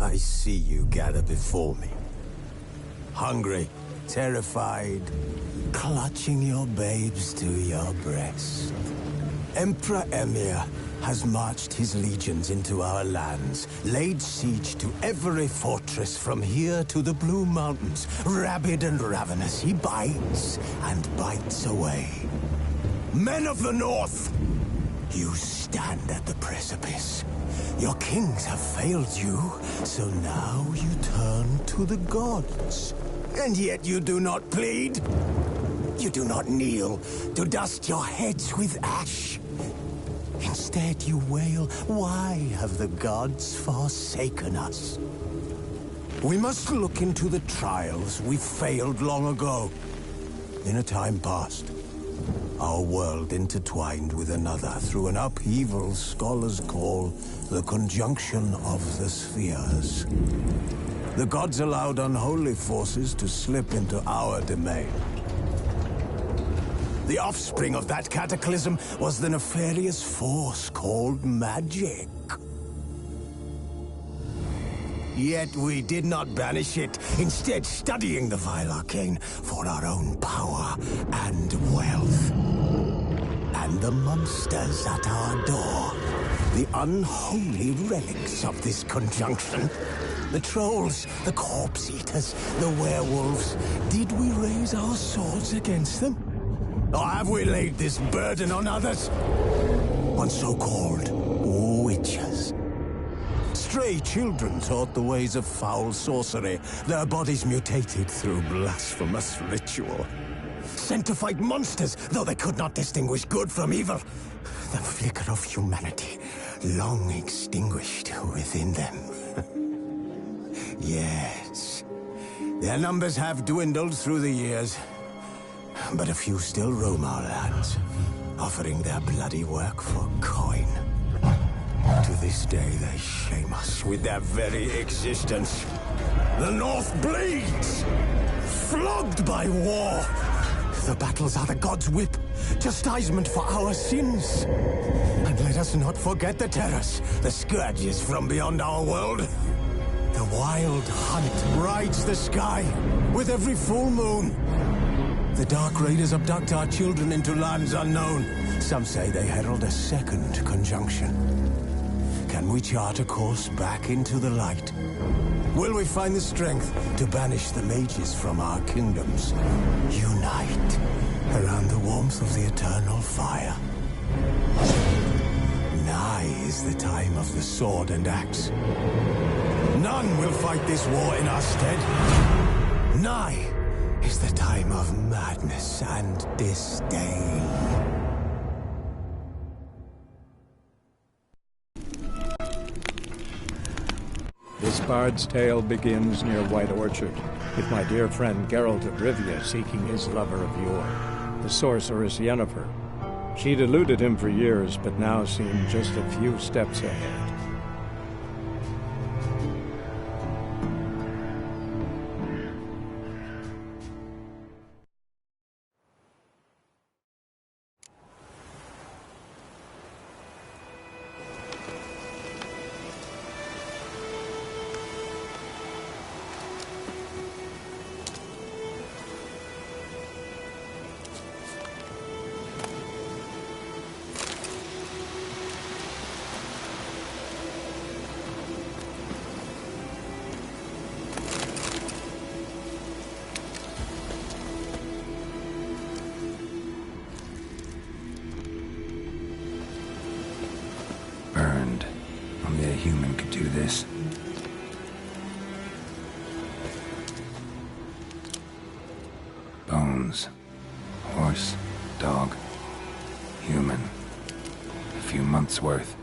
I see you gather before me. Hungry, terrified, clutching your babes to your breast. Emperor Emir has marched his legions into our lands, laid siege to every fortress from here to the Blue Mountains. Rabid and ravenous, he bites and bites away. Men of the North, you stand at the precipice. Your kings have failed you, so now you turn to the gods. And yet you do not plead. You do not kneel to dust your heads with ash. Instead you wail, why have the gods forsaken us? We must look into the trials we failed long ago. In a time past, our world intertwined with another through an upheaval scholars call the conjunction of the spheres. The gods allowed unholy forces to slip into our domain. The offspring of that cataclysm was the nefarious force called magic. Yet we did not banish it, instead studying the vile arcane for our own power and wealth. And the monsters at our door, the unholy relics of this conjunction. The trolls, the corpse eaters, the werewolves. Did we raise our swords against them? Or have we laid this burden on others? On so-called witches. Stray children taught the ways of foul sorcery, their bodies mutated through blasphemous ritual. Sent to fight monsters, though they could not distinguish good from evil. The flicker of humanity, long extinguished within them. Yes, their numbers have dwindled through the years. But a few still roam our lands, offering their bloody work for coin. To this day, they shame us with their very existence. The North bleeds, flogged by war. The battles are the gods' whip, chastisement for our sins. And let us not forget the terrors, the scourges from beyond our world. The wild hunt rides the sky with every full moon. The Dark Raiders abduct our children into lands unknown. Some say they herald a second conjunction. Can we chart a course back into the light? Will we find the strength to banish the mages from our kingdoms? Unite around the warmth of the eternal fire. Nigh is the time of the sword and axe. None will fight this war in our stead. Nigh is the time of madness and disdain. This bard's tale begins near White Orchard, with my dear friend Geralt of Rivia seeking his lover of yore, the sorceress Yennefer. She'd eluded him for years, but now seemed just a few steps ahead. Burned. Only a human could do this. Bones. Horse. Dog. Human. A few months' worth.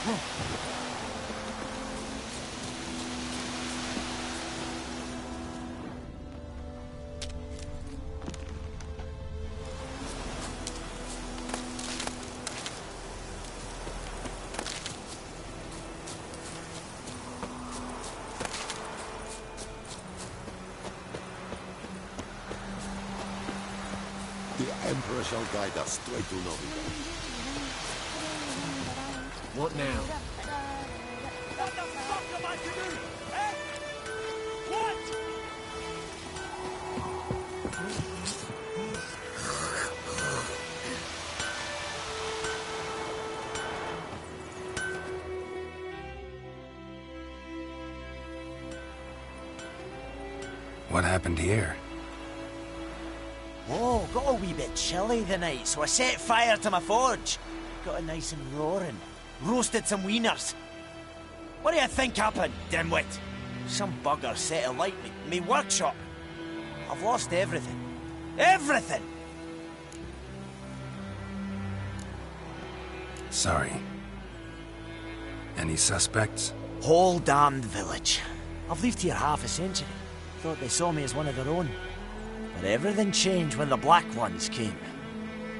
The Emperor shall guide us straight to Novigrad. What now? What the fuck am I to do? Eh? What? What happened here? Oh, got a wee bit chilly the night, so I set fire to my forge. Got it nice and roaring. Roasted some wieners. What do you think happened, dimwit? Some bugger set alight me workshop. I've lost everything. Everything! Sorry. Any suspects? Whole damned village. I've lived here half a century. Thought they saw me as one of their own. But everything changed when the Black Ones came.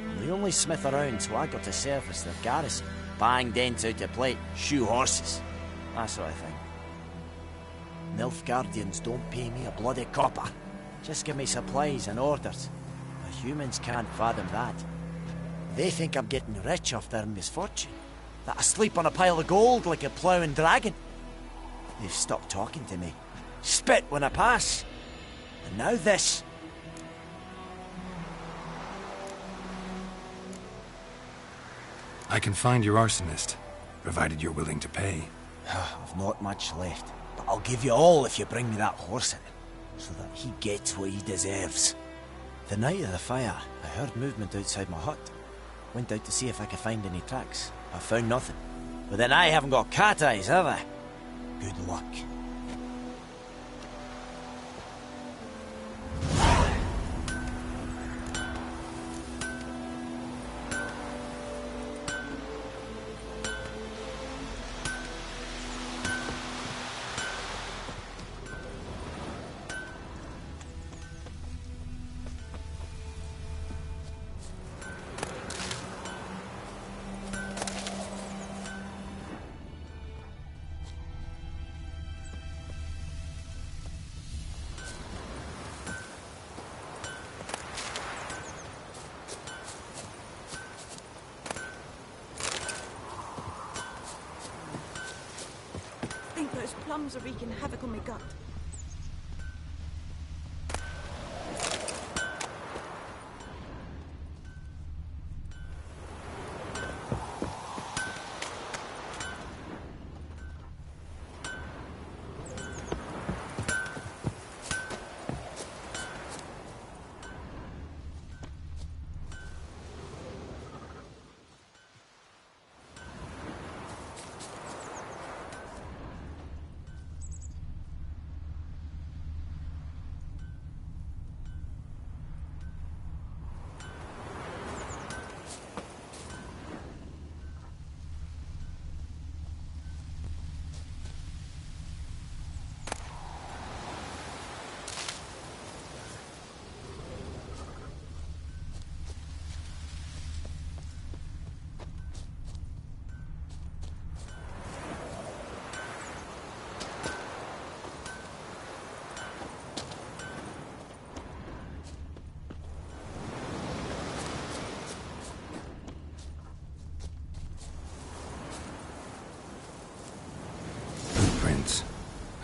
I'm the only smith around, so I got to service their garrison. Bang dents out of plate, shoe horses. That sort of thing. Nilfgaardians don't pay me a bloody copper. Just give me supplies and orders. The humans can't fathom that. They think I'm getting rich off their misfortune. That I sleep on a pile of gold like a ploughing dragon. They've stopped talking to me. Spit when I pass. And now this. I can find your arsonist, provided you're willing to pay. I've not much left, but I'll give you all if you bring me that horse in, so that he gets what he deserves. The night of the fire, I heard movement outside my hut. Went out to see if I could find any tracks. I found nothing. But then I haven't got cat eyes, have I? Good luck. Those plums are wreaking havoc on my gut.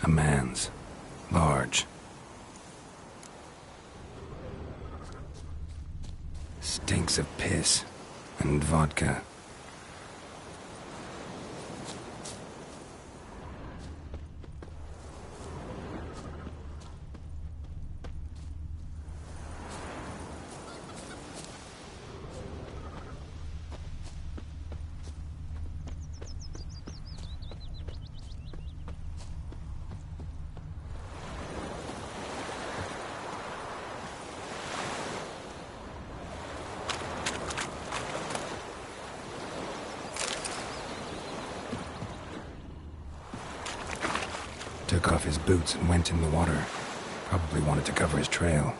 A man's. Large. Stinks of piss and vodka. Took off his boots and went in the water. Probably wanted to cover his trail.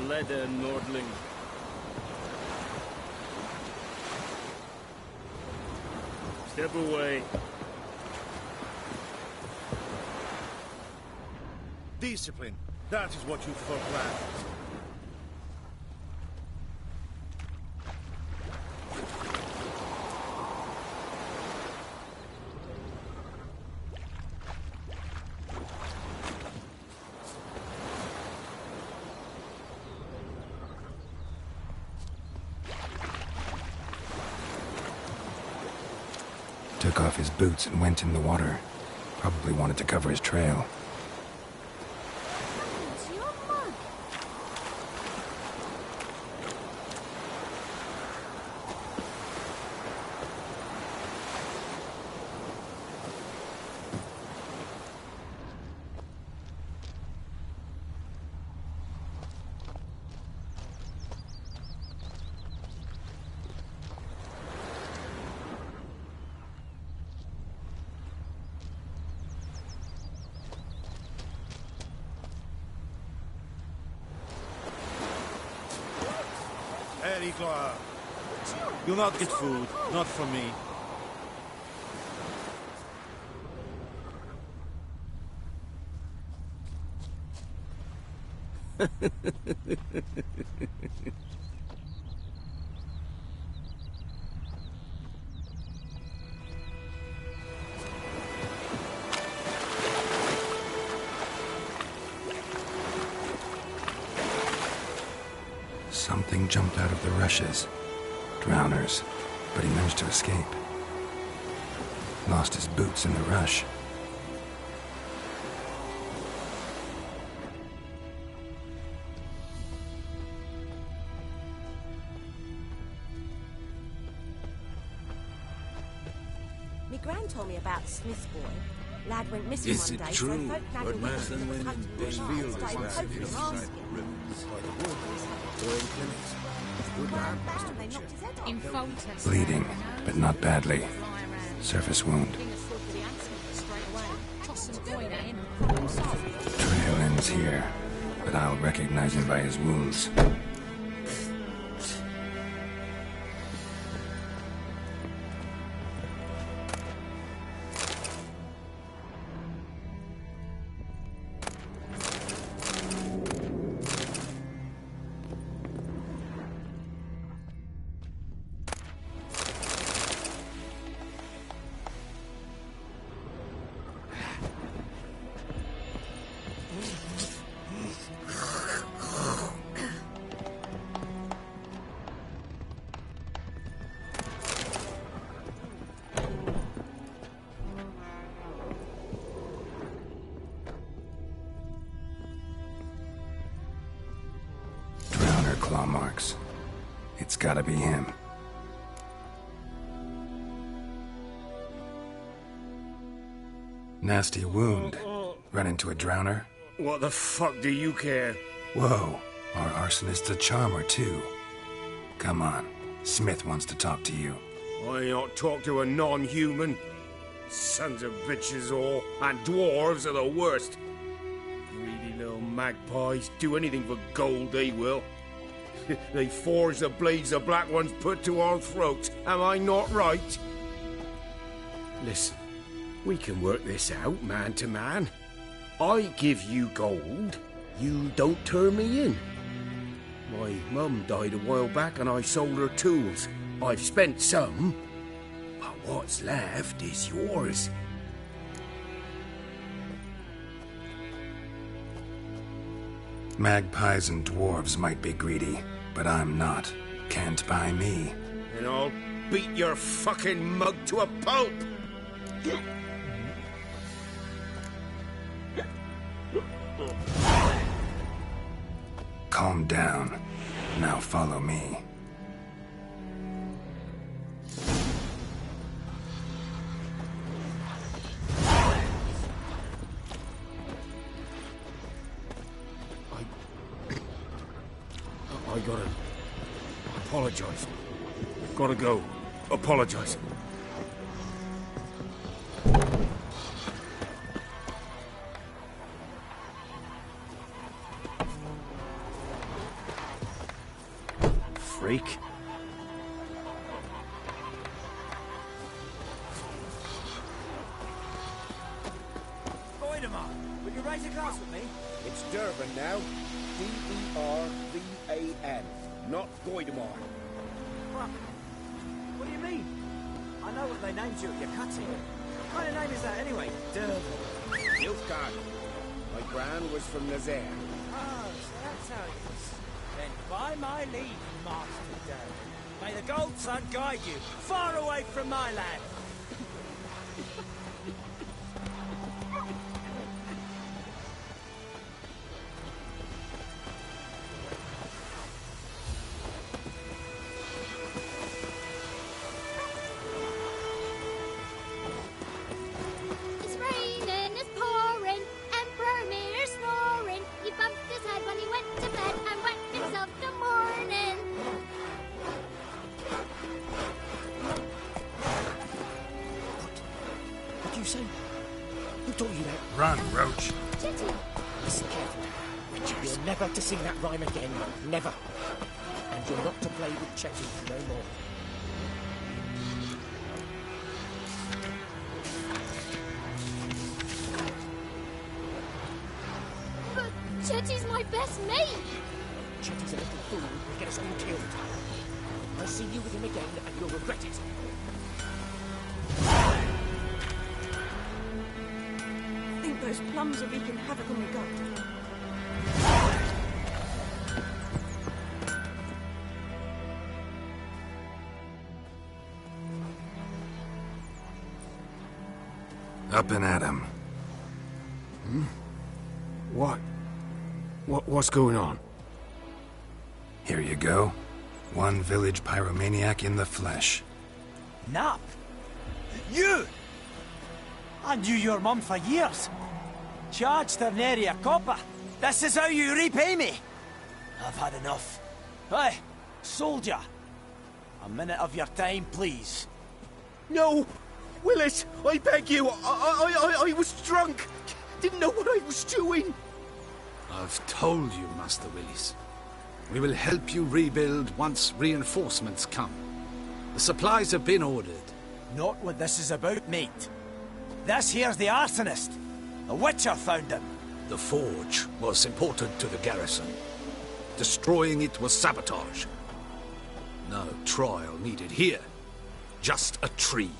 Leather, Nordling. Step away. Discipline. That is what you folk lack. Took off his boots and went in the water. Probably wanted to cover his trail. It's your mug. You'll not get food, not from me. Something jumped out of the rushes. Drowners, but he managed to escape. Lost his boots in the rush. My gran told me about the Smith's boy. Lad went missing Is one it day, true? so folk nagged What him man and women they feel is started bad poking him, asking. Good man. They knocked his head off. In Foltest. Bleeding, but not badly. Surface wound. Trail ends here, but I'll recognize him by his wounds. Claw marks. It's gotta be him. Nasty wound. Run into a drowner? What the fuck do you care? Whoa, our arsonist's a charmer too. Come on, Smith wants to talk to you. I ain't not talk to a non-human. Sons of bitches all, and dwarves are the worst. Greedy little magpies, do anything for gold, they will. They forge the blades the black ones put to our throats. Am I not right? Listen, we can work this out man to man. I give you gold, you don't turn me in. My mum died a while back and I sold her tools. I've spent some, but what's left is yours. Magpies and dwarves might be greedy, but I'm not. Can't buy me. and I'll beat your fucking mug to a pulp! Calm down. Now follow me. I gotta apologize. Gotta go. Apologize. Freak. Voidemar, will you raise a glass with me? It's Durban now. D-E-R-V-A-N. Not Voidemar. What do you mean? I know what they named you at your cutting. What kind of name is that anyway? Durban. Nilfgaard. My gran was from Nazaire. Oh, so that's how it is. Then by my leave, Master Durban. May the Gold Sun guide you far away from my land. It's raining, it's pouring, Emperor Mir snoring. He bumped his head when he went to bed and wet himself till morning. What do you say? Who taught you that? Run, Roach. Chetty, Listen carefully. You're never to sing that rhyme again. Never. And you're not to play with Chetty no more. but Chetty's my best mate. Chetty's a little fool who'll get us all killed. I'll see you with him again and you'll regret it. I think those plums are wreaking havoc on the gut. Up and at 'em. What's going on? Here you go. One village pyromaniac in the flesh. Nap? You! I knew your mum for years. Charged her nary a copper. This is how you repay me. I've had enough. Hey, soldier. A minute of your time, please. No! Willis, I beg you! I was drunk! Didn't know what I was doing! I've told you, Master Willis. We will help you rebuild once reinforcements come. The supplies have been ordered. Not what this is about, mate. This here's the arsonist. The Witcher found him. The forge was important to the garrison. Destroying it was sabotage. No trial needed here. Just a tree.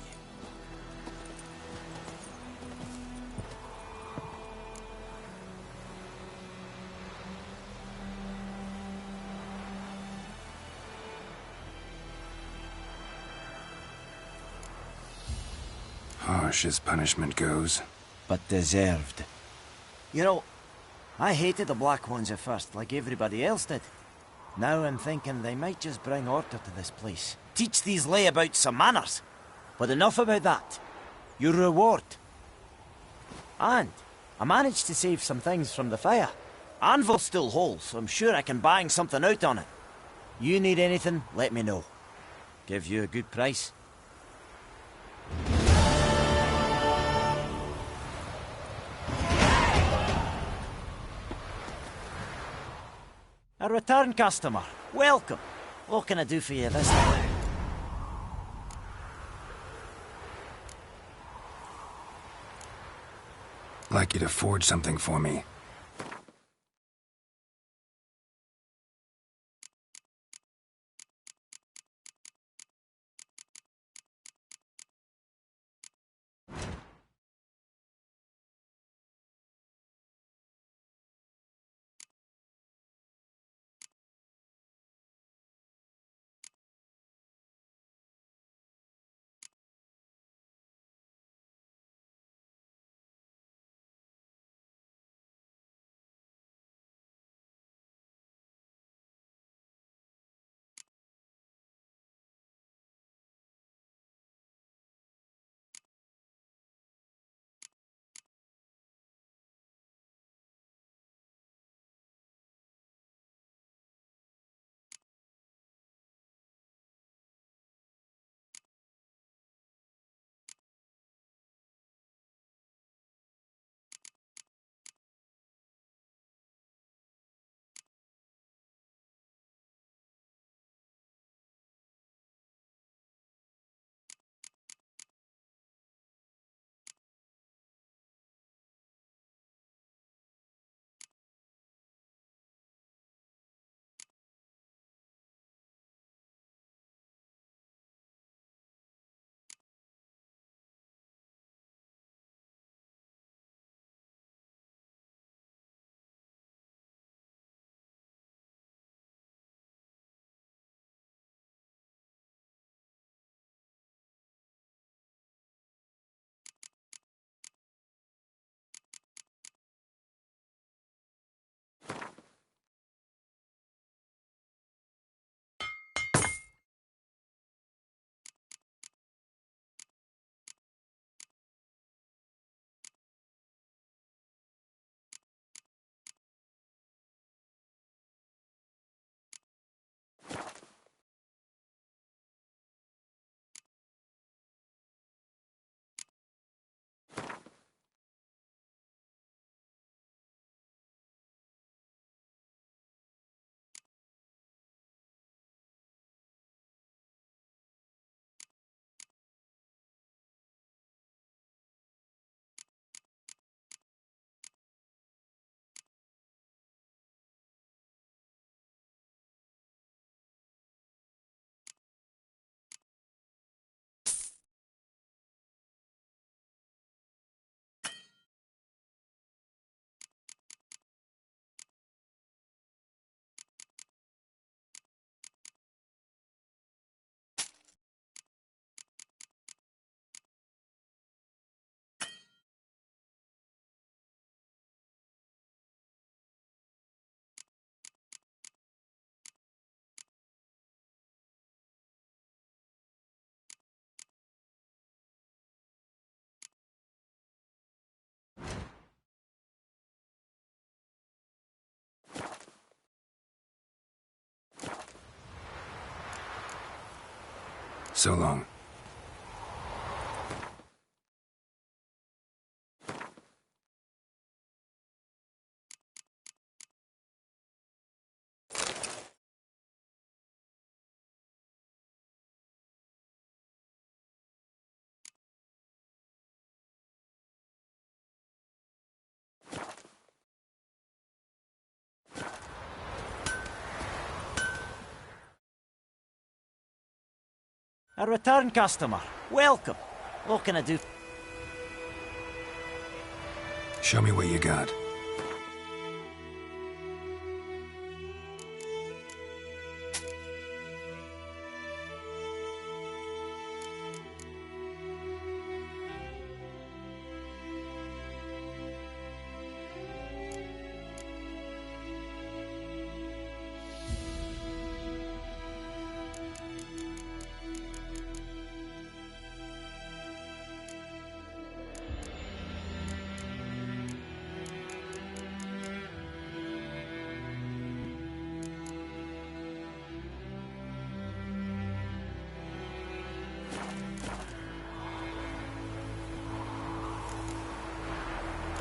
Harsh as punishment goes. But deserved. You know, I hated the Black Ones at first, like everybody else did. Now I'm thinking they might just bring order to this place. Teach these layabouts some manners. But enough about that. Your reward. And I managed to save some things from the fire. Anvil's still whole, so I'm sure I can bang something out on it. You need anything, let me know. Give you a good price. A return customer. Welcome. What can I do for you this time? Like you to forge something for me. So long. A return customer. Welcome. What can I do? Show me what you got.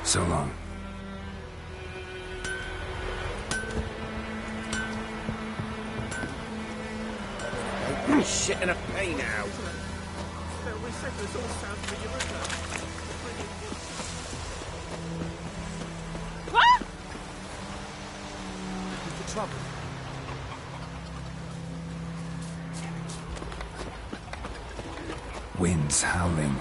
So long. Shit in a pay now. What? For trouble. Winds howling.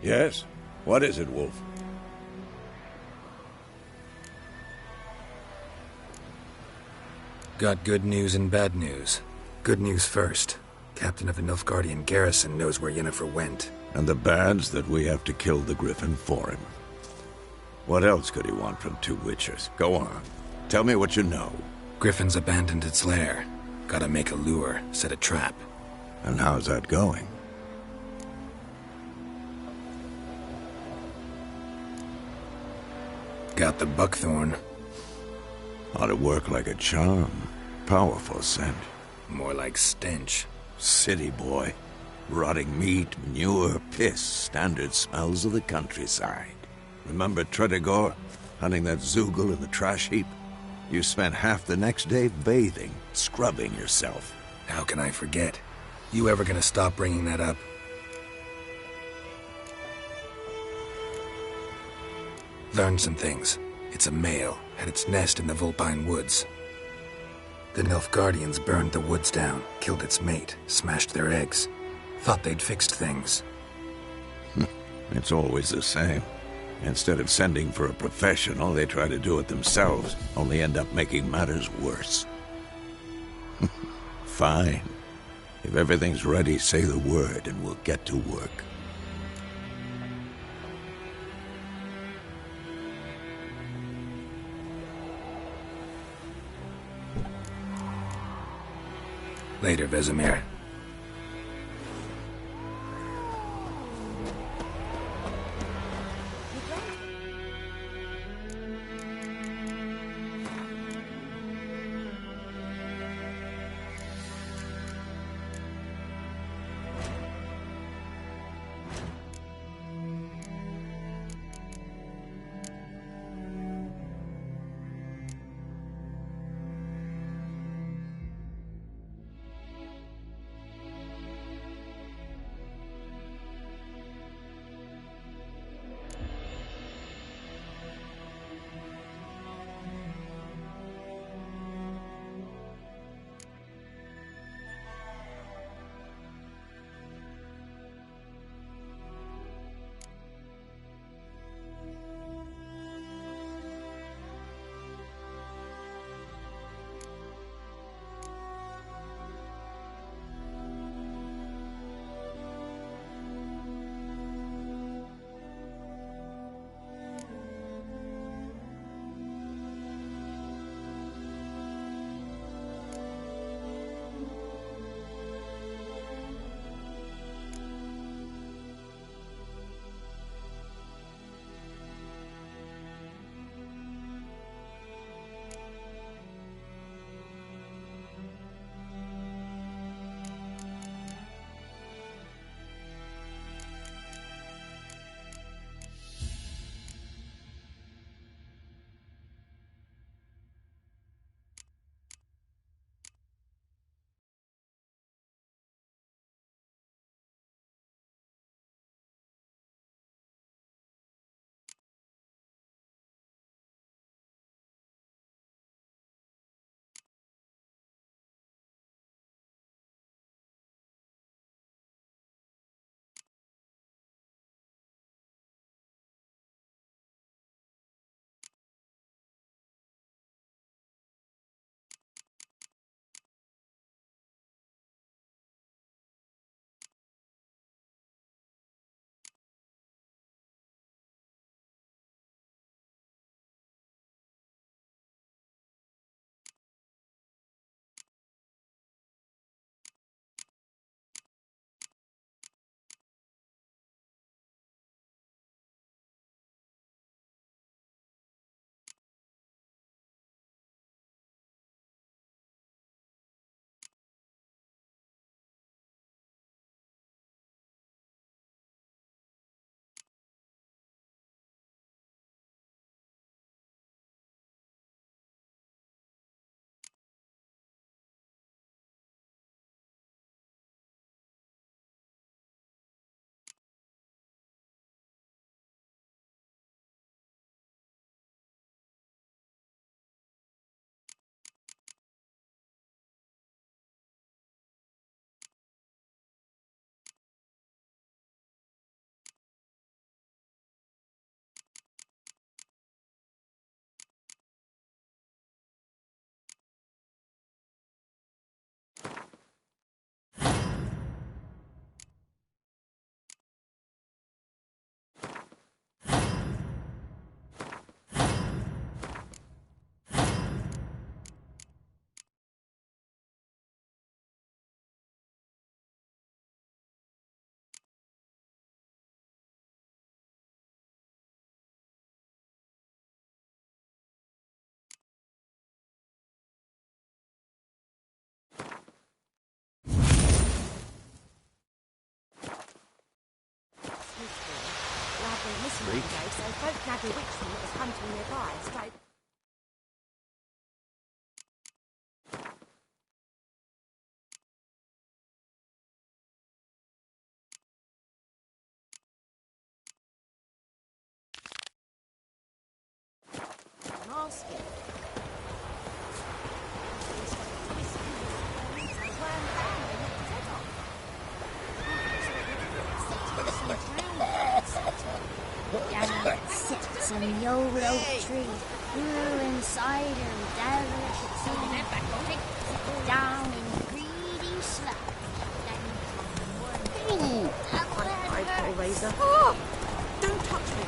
Yes? What is it, Wolf? Got good news and bad news. Good news first. Captain of the Nilfgaardian garrison knows where Yennefer went. And the bad's that we have to kill the Griffin for him. What else could he want from two Witchers? Go on. Tell me what you know. Griffin's abandoned its lair. Gotta make a lure, set a trap. And how's that going? Got the buckthorn. Ought to work like a charm. Powerful scent. More like stench. City boy. Rotting meat, manure, piss. Standard smells of the countryside. Remember Tredegor? Hunting that Zoogle in the trash heap? You spent half the next day bathing, scrubbing yourself. How can I forget? You ever gonna stop bringing that up? Learned some things. It's a male, had its nest in the Vulpine Woods. The Nilfgaardians burned the woods down, killed its mate, smashed their eggs. Thought they'd fixed things. It's always the same. Instead of sending for a professional, they try to do it themselves, only end up making matters worse. Fine. If everything's ready, say the word and we'll get to work. Later, Vesemir. went missing the other day, so folk nagged a witchman that was hunting nearby. Straight. I'm asking. Sits on the old oak tree, grew inside her devilish seed, down in greedy slap. Eyeball razor. Oh! Don't touch me.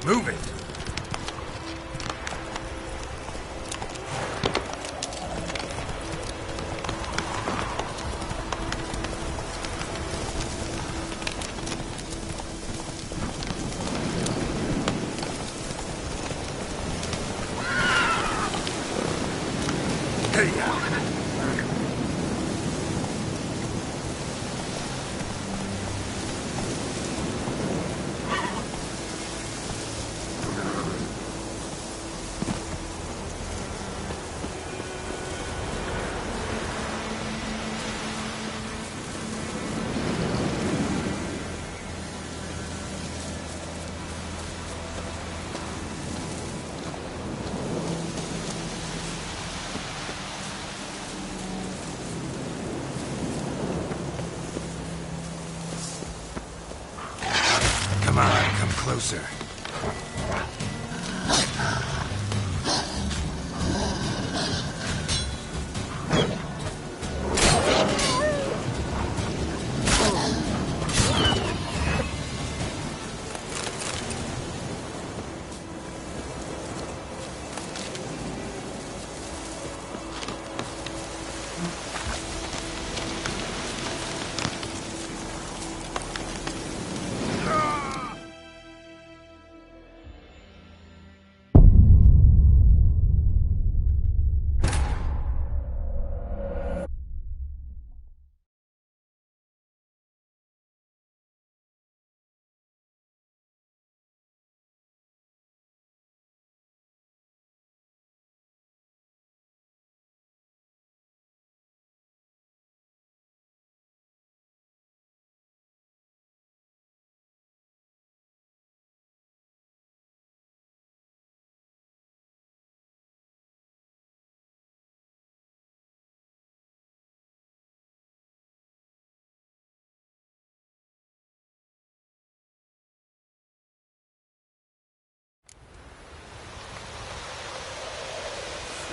Move it! Come on, come closer.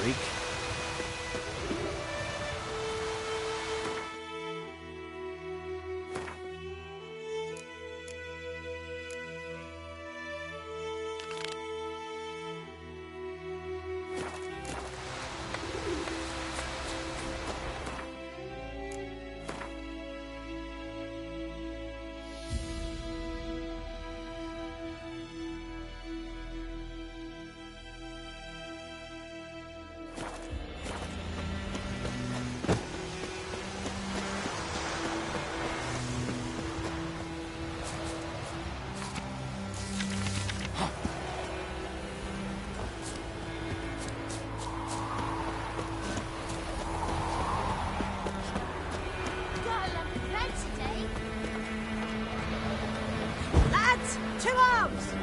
Freak. Lads, 2 arms!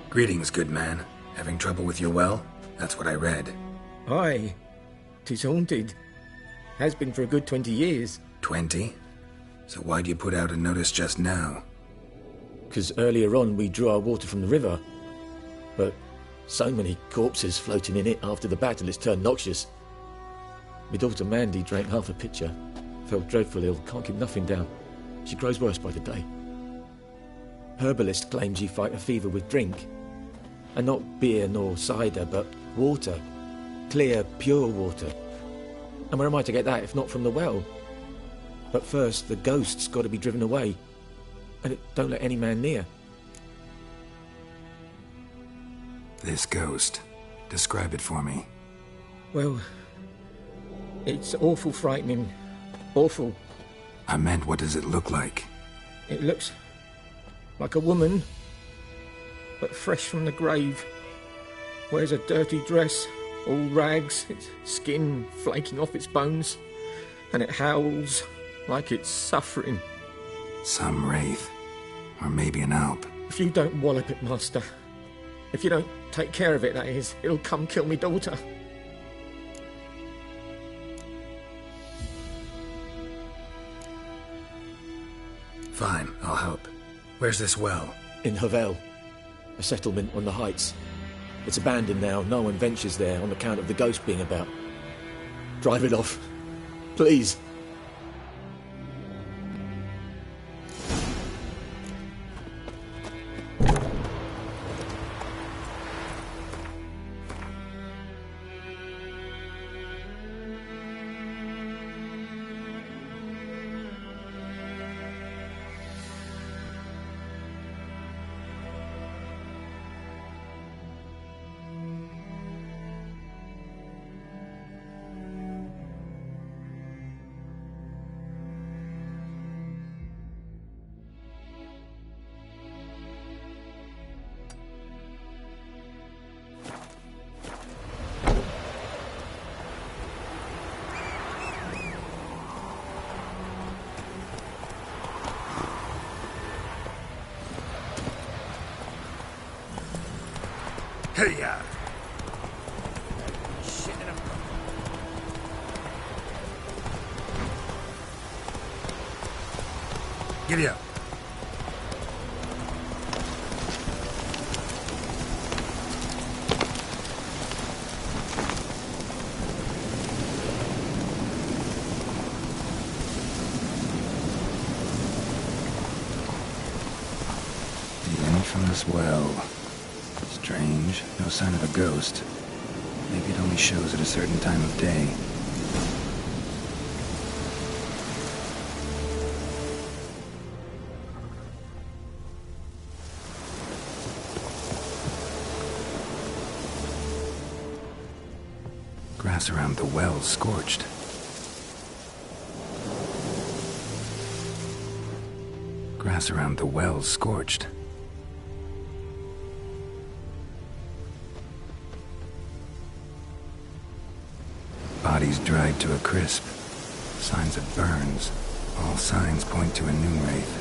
Greetings, good man. Having trouble with your well? That's what I read. Aye. 'Tis haunted. Has been for a good 20 years. 20? So why'd you put out a notice just now? 'Cause earlier on we drew our water from the river. But so many corpses floating in it after the battle it's turned noxious. My daughter Mandy drank half a pitcher. Felt dreadful ill, can't keep nothing down. She grows worse by the day. Herbalist claims you fight a fever with drink. And not beer nor cider, but water. Clear, pure water. And where am I to get that if not from the well? But first, the ghost's got to be driven away. And it don't let any man near. This ghost. Describe it for me. Well, it's awful frightening. Awful. I meant, what does it look like? It looks like a woman, but fresh from the grave. Wears a dirty dress, all rags, its skin flaking off its bones, and it howls like it's suffering. Some wraith. Or maybe an alp. If you don't wallop it, Master, if you don't take care of it, that is, it'll come kill me daughter. Fine, I'll help. Where's this well? In Havel, a settlement on the heights. It's abandoned now, no one ventures there on account of the ghost being about. Drive it off, please. Hey-ya! Giddy up. The infamous well. Strange. No sign of a ghost. Maybe it only shows at a certain time of day. Grass around the well scorched. Grass around the well scorched. Bodies dried to a crisp. Signs of burns. All signs point to a new wraith.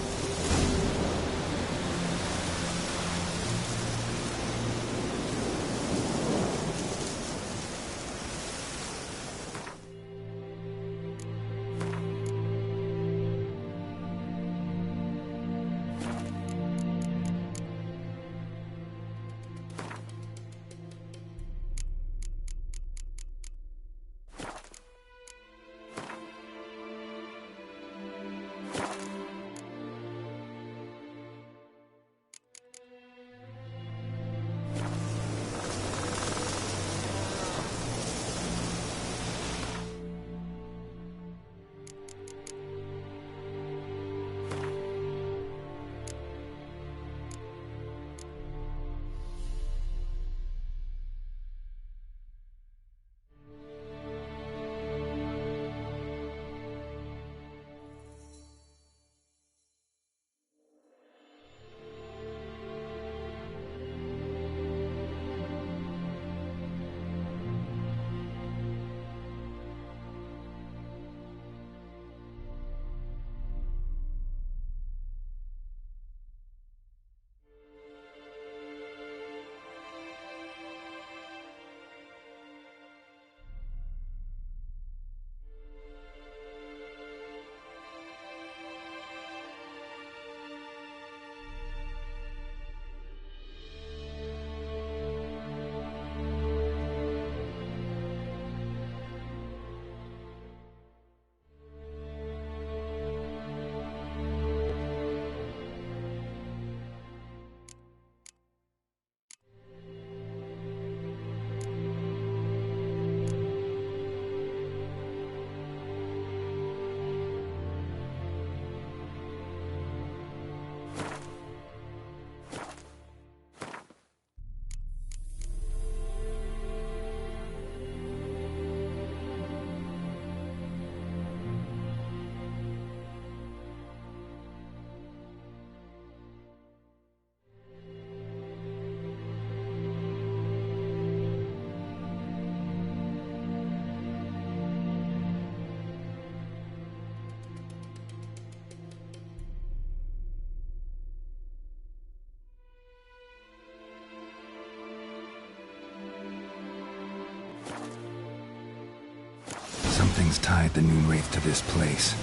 Something's tied the Noon Wraith to this place.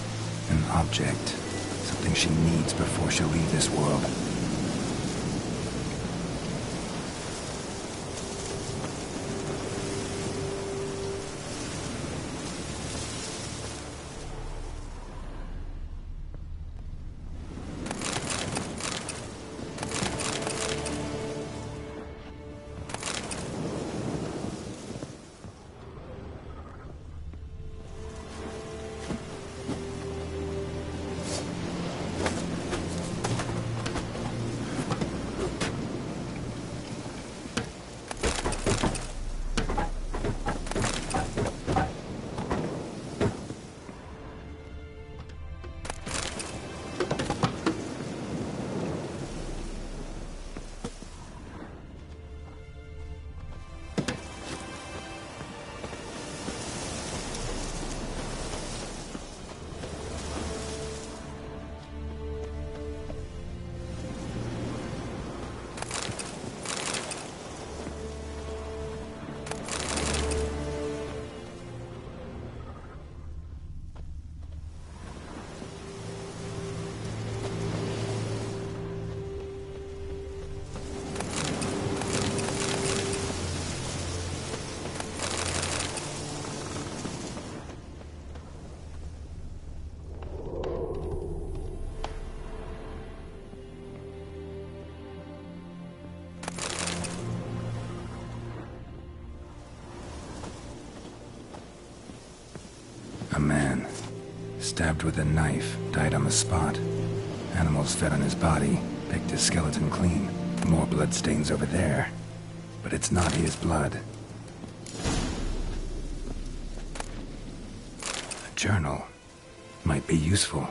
An object. Something she needs before she'll leave this world. A man, stabbed with a knife, died on the spot. Animals fed on his body, picked his skeleton clean. More blood stains over there. But it's not his blood. A journal might be useful.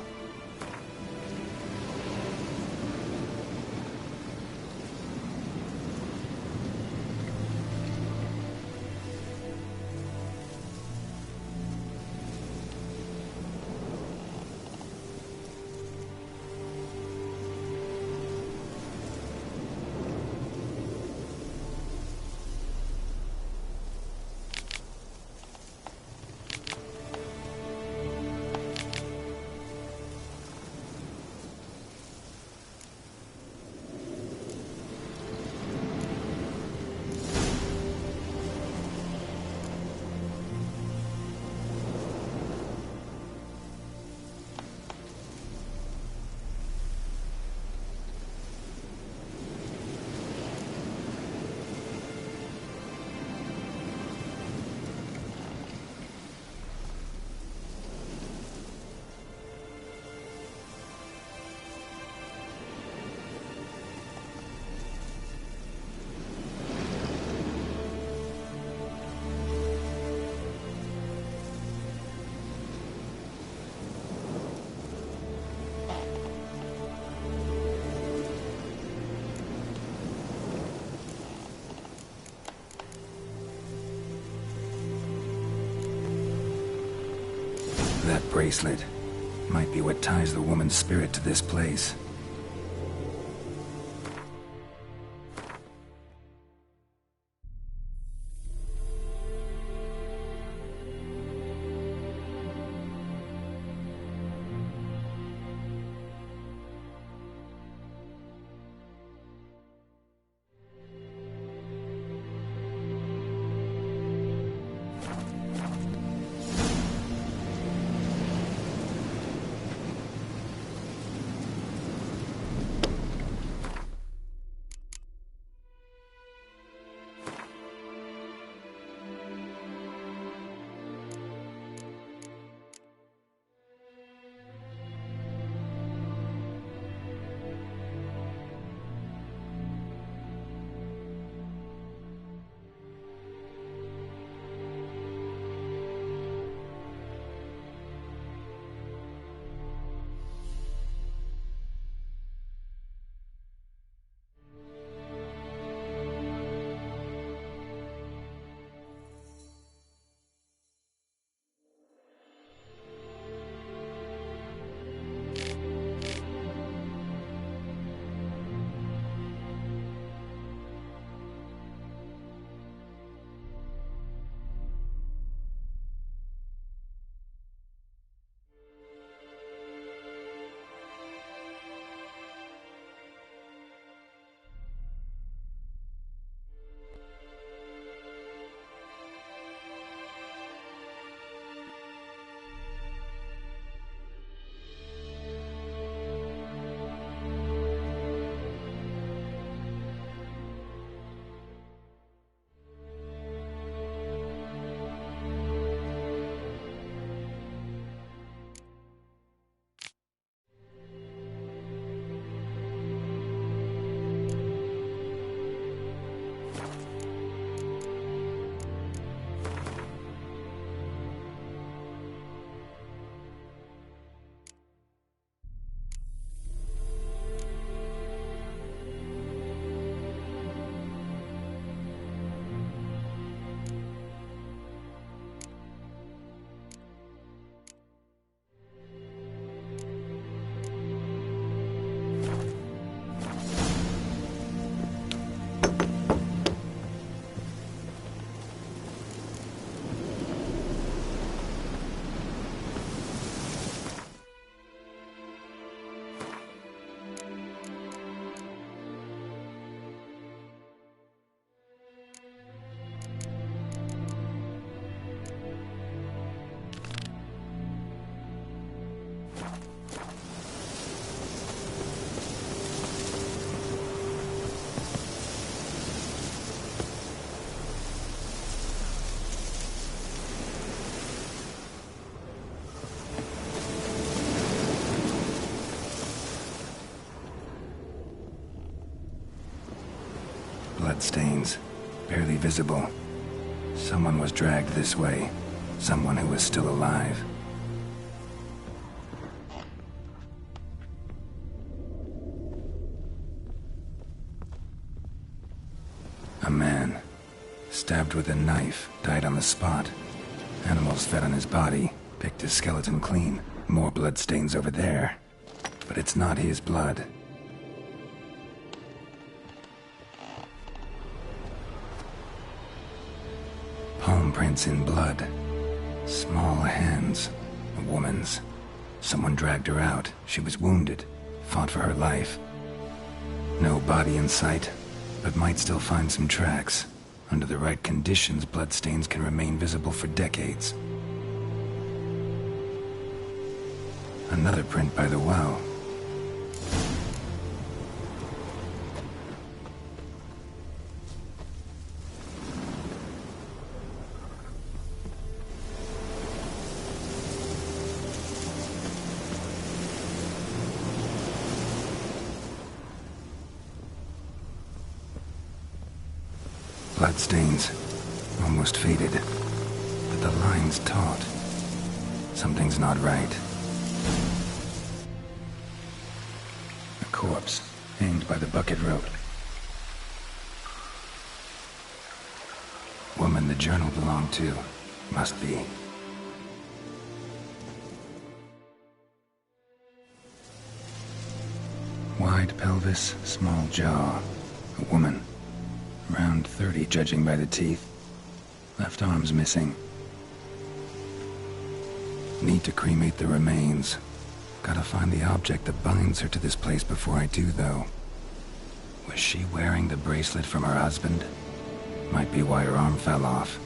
That bracelet might be what ties the woman's spirit to this place. bloodstains, barely visible. Someone was dragged this way. Someone who was still alive. A man, stabbed with a knife, died on the spot. Animals fed on his body, picked his skeleton clean. More bloodstains over there. But it's not his blood. Palm prints in blood. Small hands. A woman's. Someone dragged her out. She was wounded. Fought for her life. No body in sight, but might still find some tracks. Under the right conditions, bloodstains can remain visible for decades. Another print by the well. Bloodstains, almost faded, but the line's taut. Something's not right. A corpse, hanged by the bucket rope. Woman the journal belonged to, must be. Wide pelvis, small jaw. A woman. Around 30, judging by the teeth. Left arm's missing. Need to cremate the remains. Gotta find the object that binds her to this place before I do, though. Was she wearing the bracelet from her husband? Might be why her arm fell off.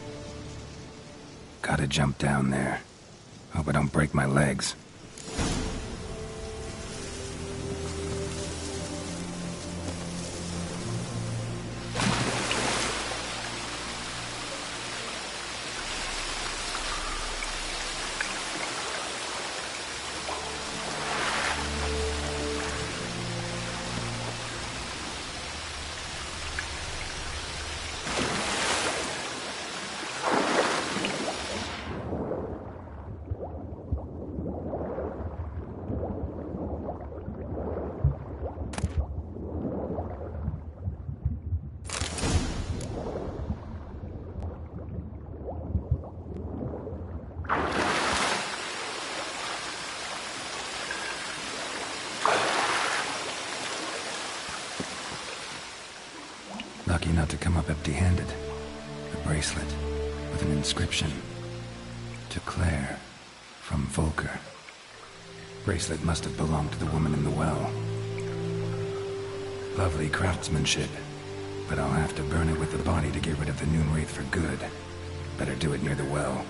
Gotta jump down there. Hope I don't break my legs. Lucky not to come up empty-handed. A bracelet with an inscription. To Claire, from Volker. Bracelet must have belonged to the woman in the well. Lovely craftsmanship, but I'll have to burn it with the body to get rid of the Noon Wraith for good. Better do it near the well.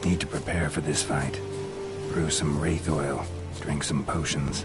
Need to prepare for this fight. Brew some wraith oil, drink some potions.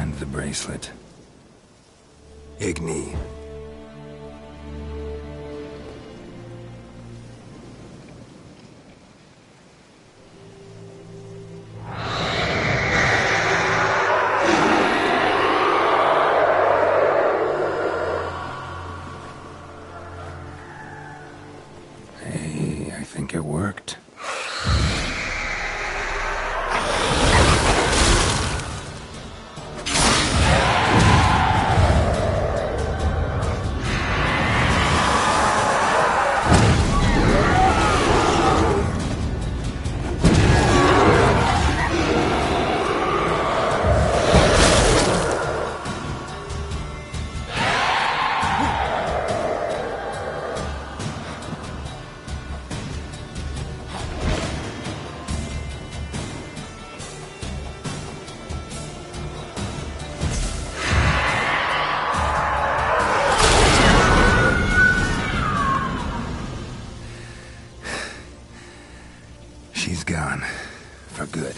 And the bracelet. Igni. Hey, I think it worked. She's gone. For good.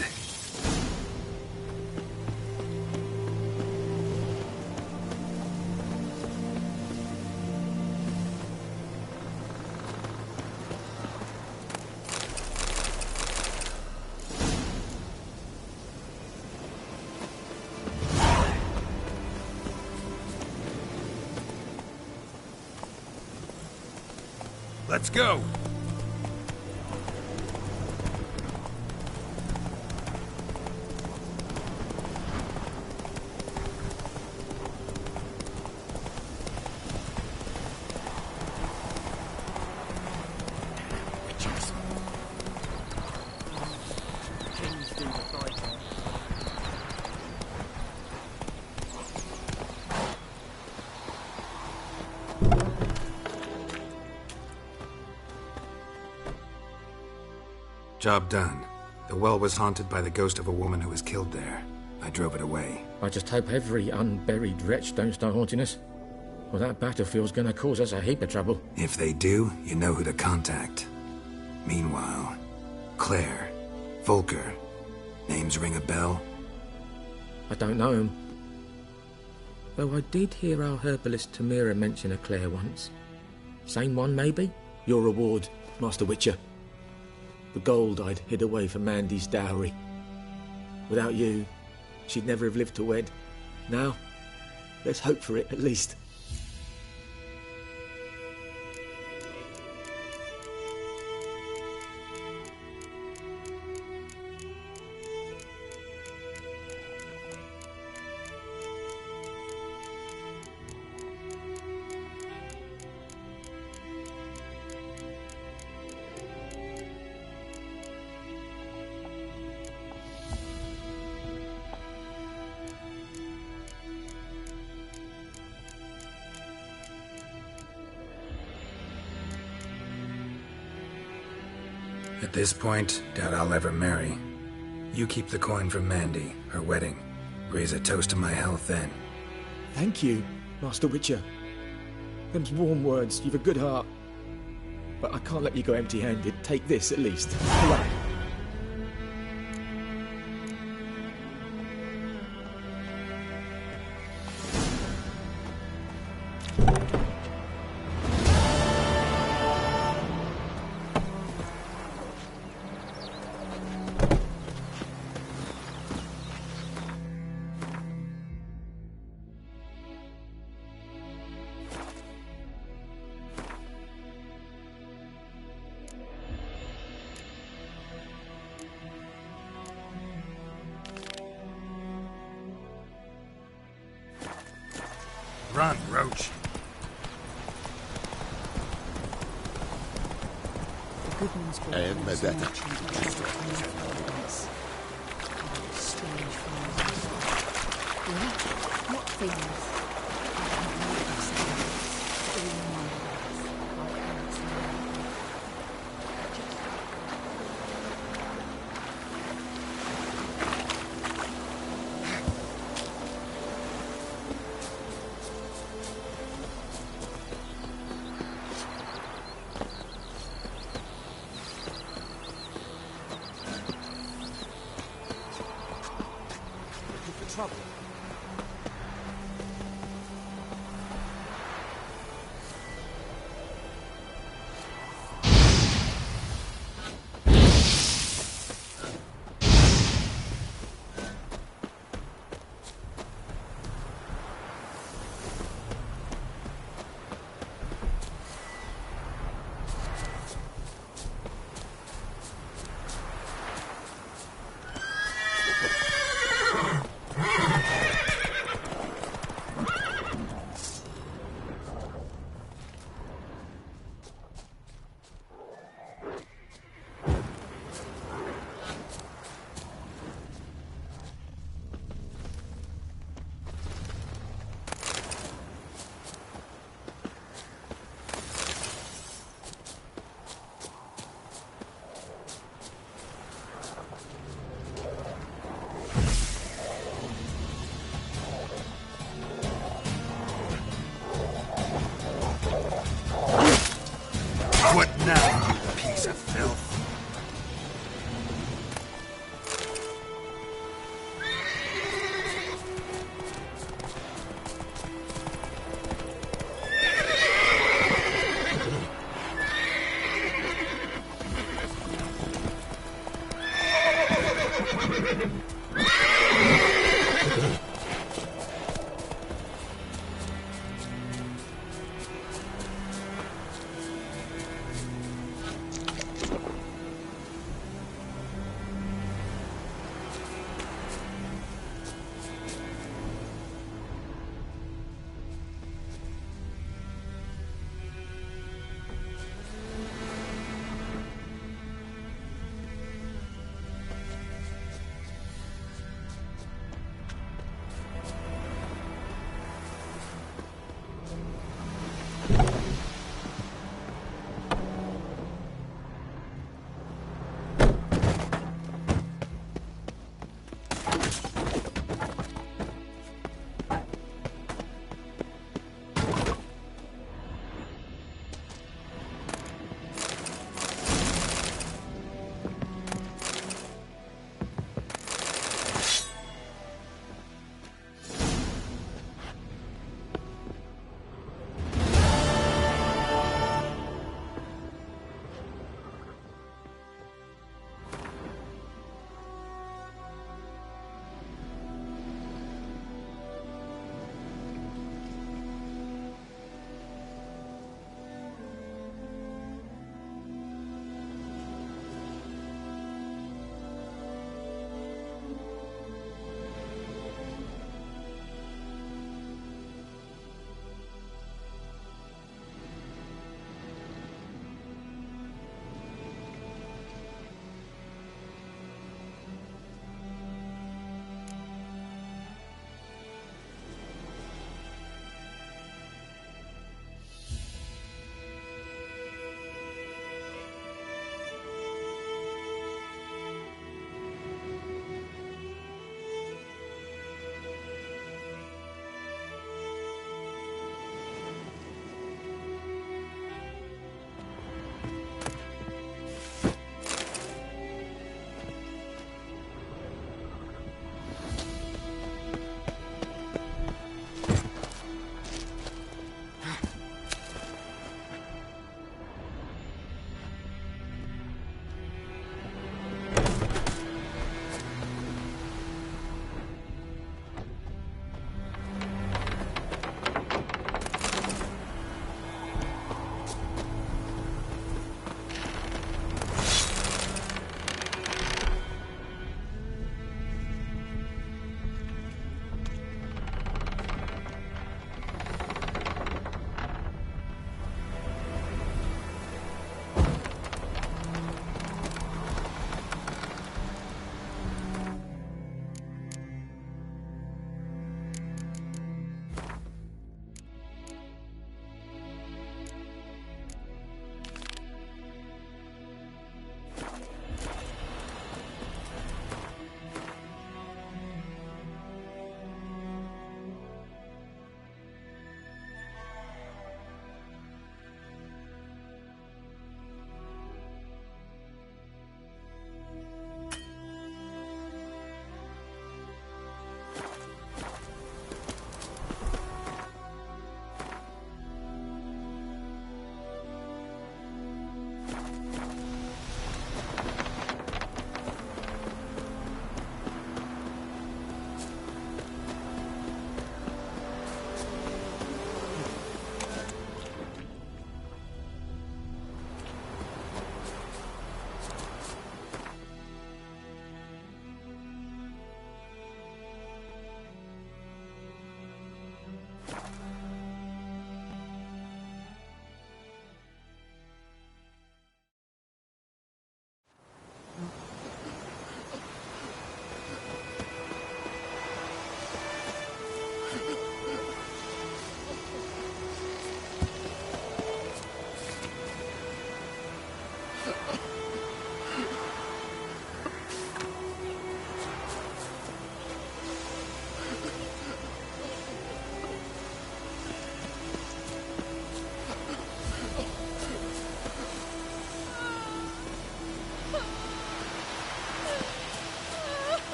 Let's go! Job done. The well was haunted by the ghost of a woman who was killed there. I drove it away. I just hope every unburied wretch don't start haunting us. Well, that battlefield's gonna cause us a heap of trouble. If they do, you know who to contact. Meanwhile, Claire, Volker, names ring a bell? I don't know him. Though I did hear our herbalist Tamira mention a Claire once. Same one, maybe? Your reward, Master Witcher. The gold I'd hid away for Mandy's dowry. Without you, she'd never have lived to wed. Now, let's hope for it, at least. At this point, doubt I'll ever marry. You keep the coin from Mandy, her wedding. Raise a toast to my health then. Thank you, Master Witcher. Them's warm words, you've a good heart. But I can't let you go empty-handed. Take this, at least. Hurrah. Run, Roach. And Medetta. What things? Trouble.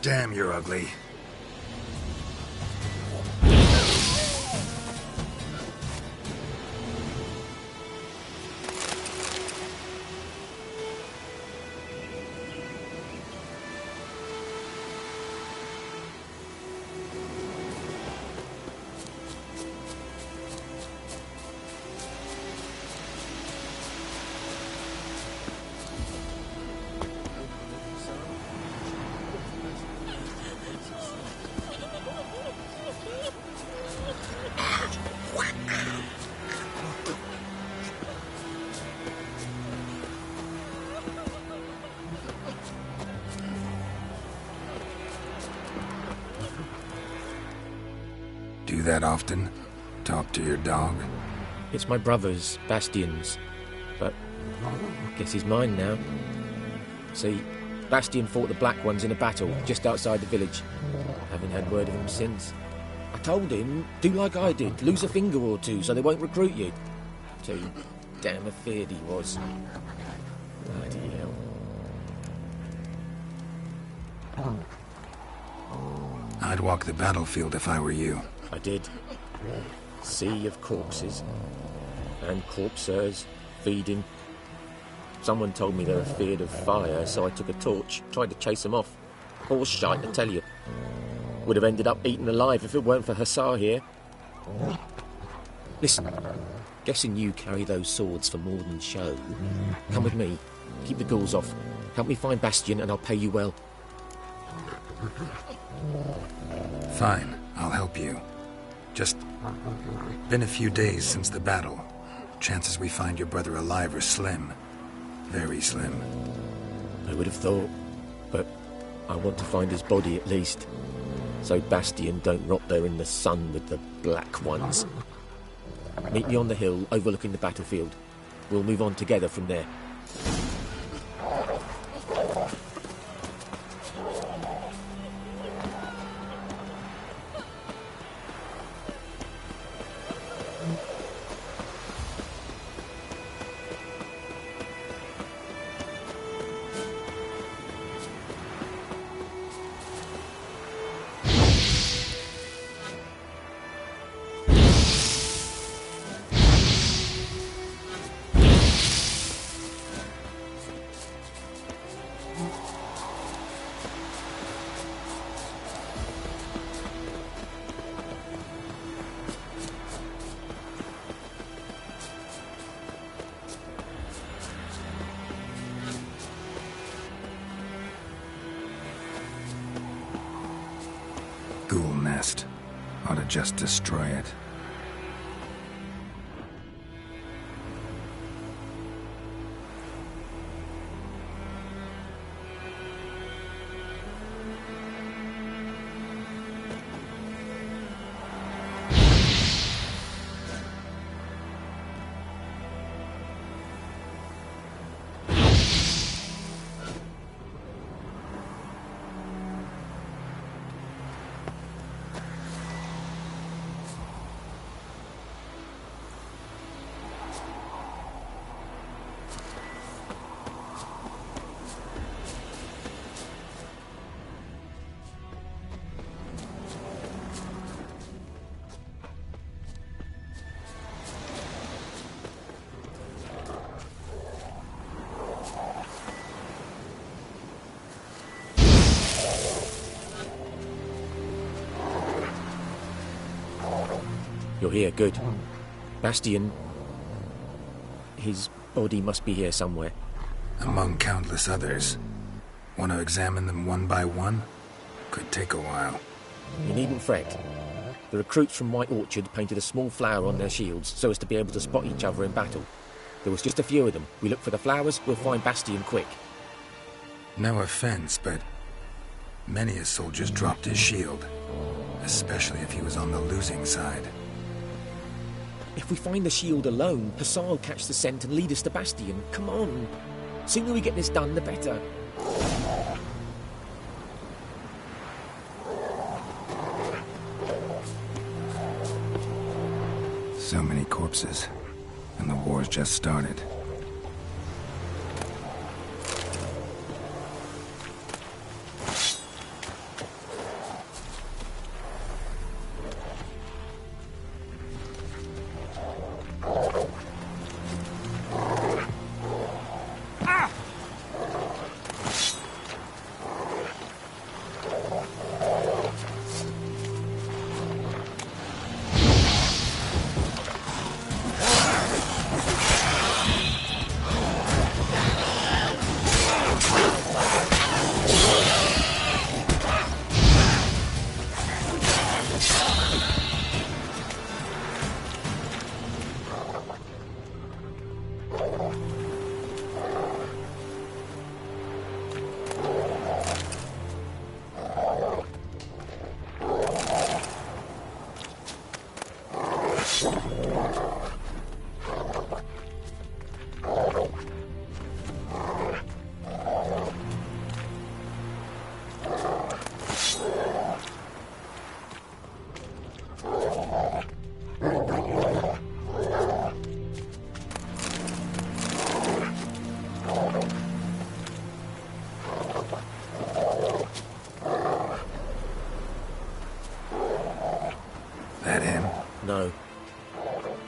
Damn, you're ugly. Do that often? Talk to your dog? It's my brother's, Bastian's, but I guess he's mine now. See, Bastian fought the Black Ones in a battle just outside the village. Haven't had word of him since. I told him, do like I did, lose a finger or two so they won't recruit you. Too damn afeard he was. Bloody hell. I'd walk the battlefield if I were you. I did. Sea of corpses. And corpsers, feeding. Someone told me they were feared of fire, so I took a torch, tried to chase them off. Horse shite, I tell you. Would have ended up eaten alive if it weren't for Hussar here. Listen, guessing you carry those swords for more than show. Come with me. Keep the ghouls off. Help me find Bastian and I'll pay you well. Fine, I'll help you. Just been a few days since the battle. Chances we find your brother alive are slim. Very slim. I would have thought, but I want to find his body at least. So Bastian don't rot there in the sun with the Black Ones. Meet me on the hill overlooking the battlefield. We'll move on together from there. Ghoul nest. Ought to just destroy it. You're here, good. Bastian... his body must be here somewhere. Among countless others. Want to examine them one by one? Could take a while. You needn't fret. The recruits from White Orchard painted a small flower on their shields so as to be able to spot each other in battle. There was just a few of them. We look for the flowers, we'll find Bastian quick. No offense, but many a soldier's dropped his shield. Especially if he was on the losing side. If we find the shield alone, Hussar will catch the scent and lead us to Bastian. Come on. Sooner we get this done, the better. So many corpses. And the war's just started.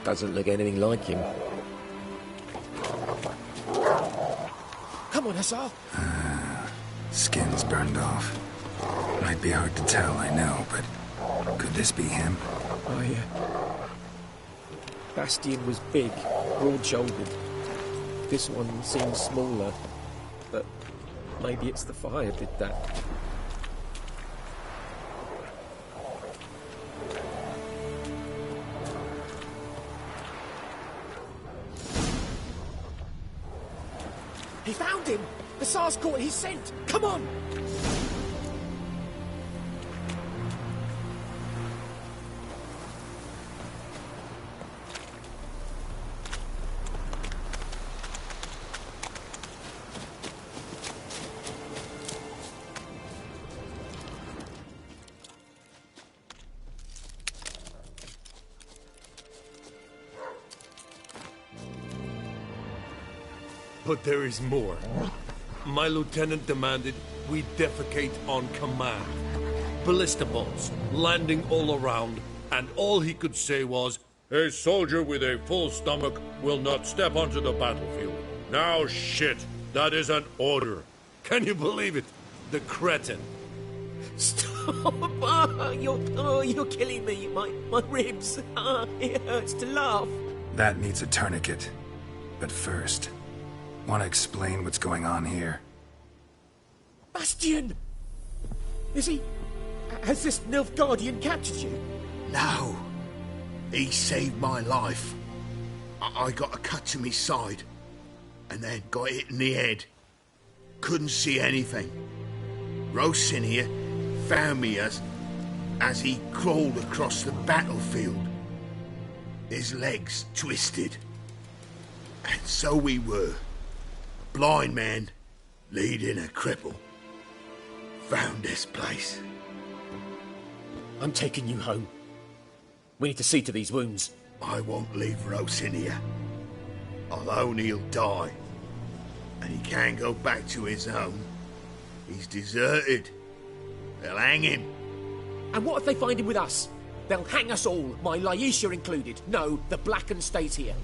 Doesn't look anything like him. Come on, Hussar! Skin's burned off. Might be hard to tell, I know, but could this be him? Bastian was big, broad-shouldered. This one seems smaller, but maybe it's the fire did that. He found him! The Tsar's caught his scent! Come on! But there is more. My lieutenant demanded we defecate on command. Ballista balls, landing all around, and all he could say was, "A soldier with a full stomach will not step onto the battlefield." Now shit, that is an order. Can you believe it? The cretin. Stop! You're killing me. My ribs. It hurts to laugh. That needs a tourniquet. But first, want to explain what's going on here? Bastian! Is he... Has this Nilfgaardian captured you? No. He saved my life. I got a cut to my side, and then got hit in the head. Couldn't see anything. Rosinia found me as he crawled across the battlefield. His legs twisted. And so we were. Blind man leading a cripple. Found this place. I'm taking you home. We need to see to these wounds. I won't leave Rosinia. Alone he'll die. And he can't go back to his home. He's deserted. They'll hang him. And what if they find him with us? They'll hang us all, my Laisha included. No, the Blacken stays here.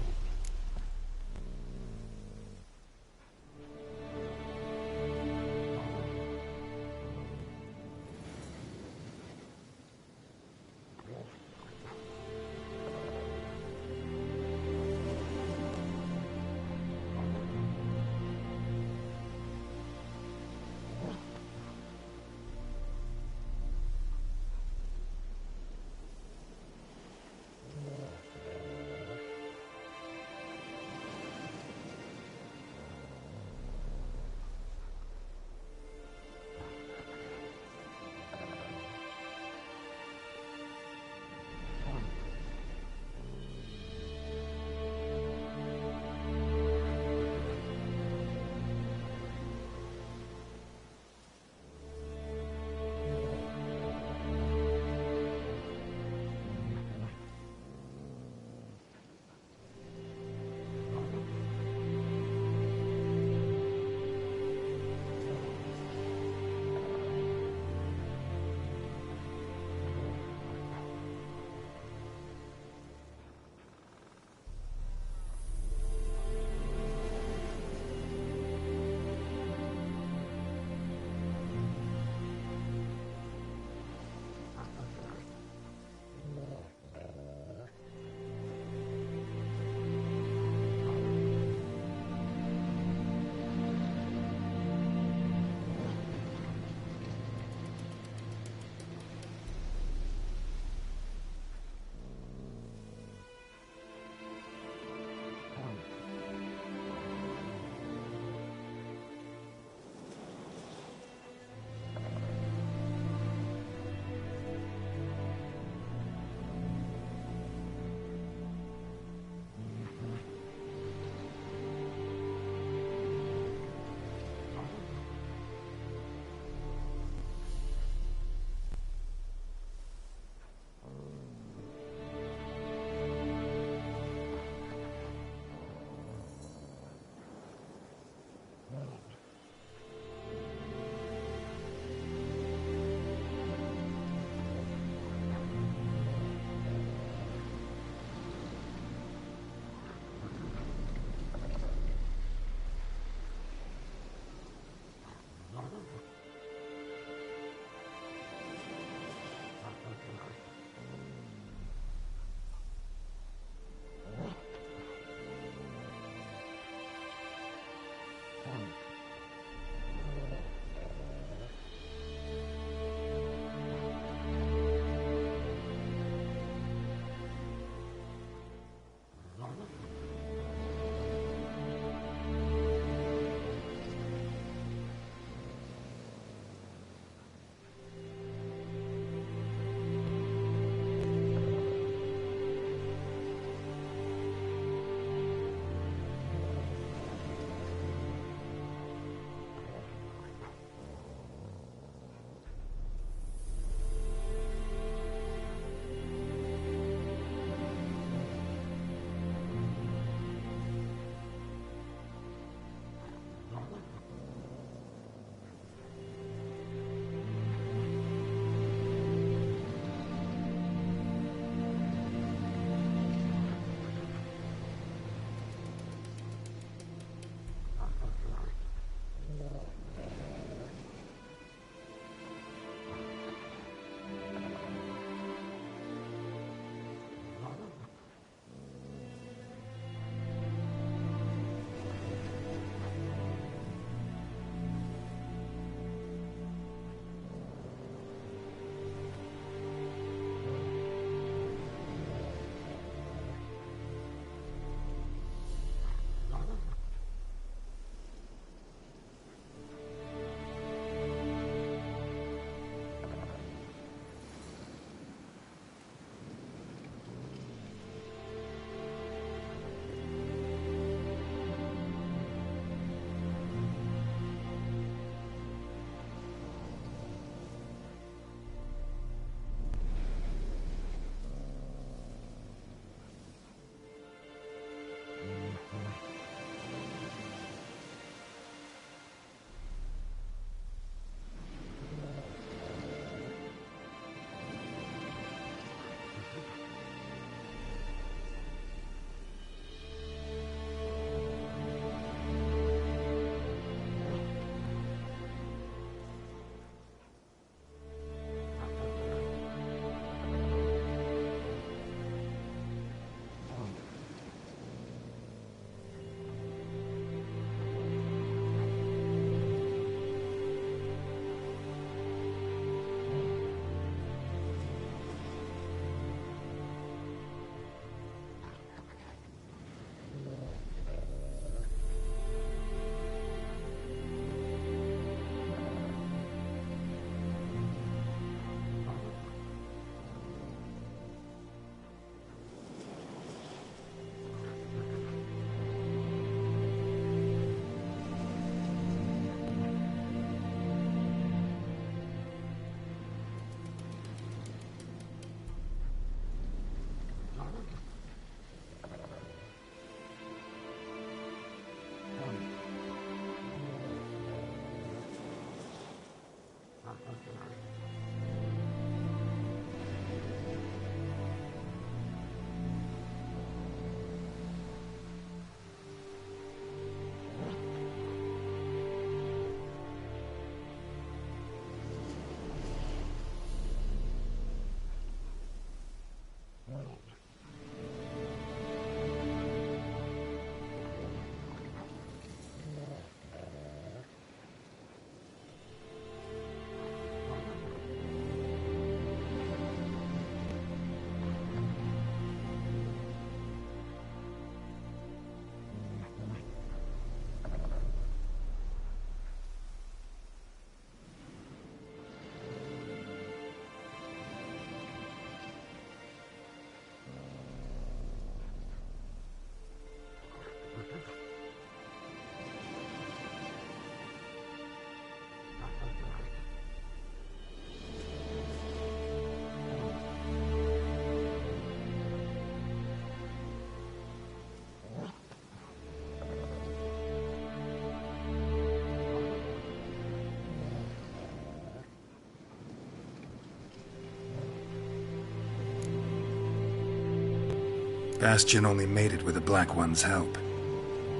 Bastion only made it with the Black One's help.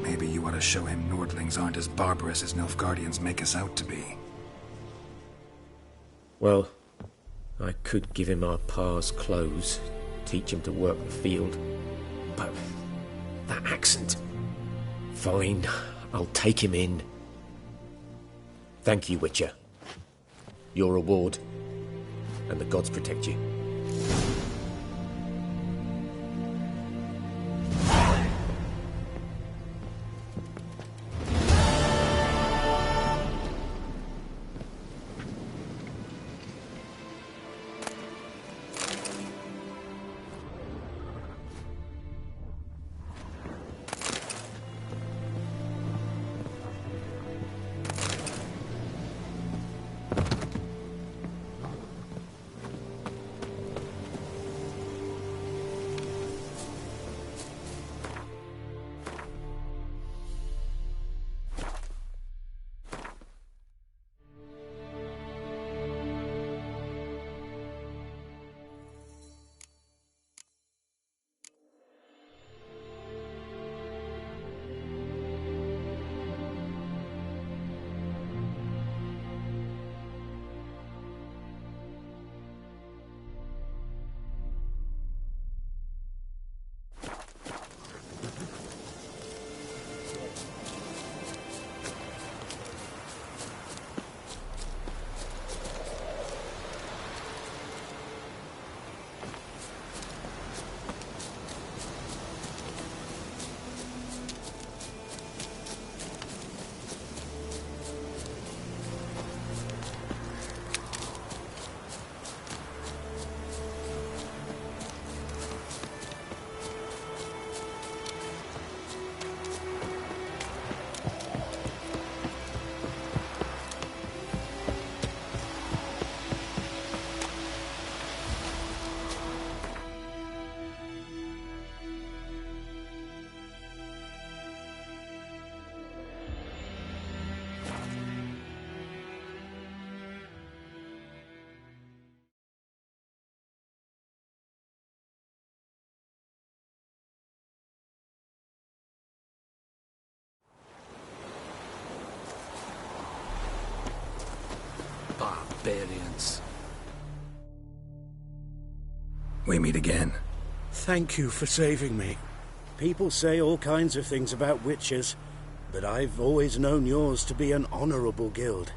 Maybe you ought to show him Nordlings aren't as barbarous as Nilfgaardians make us out to be. Well, I could give him our pa's clothes, teach him to work the field. But that accent... Fine, I'll take him in. Thank you, Witcher. Your reward, and the gods protect you. Barbarians. We meet again. Thank you for saving me. People say all kinds of things about witches, but I've always known yours to be an honorable guild.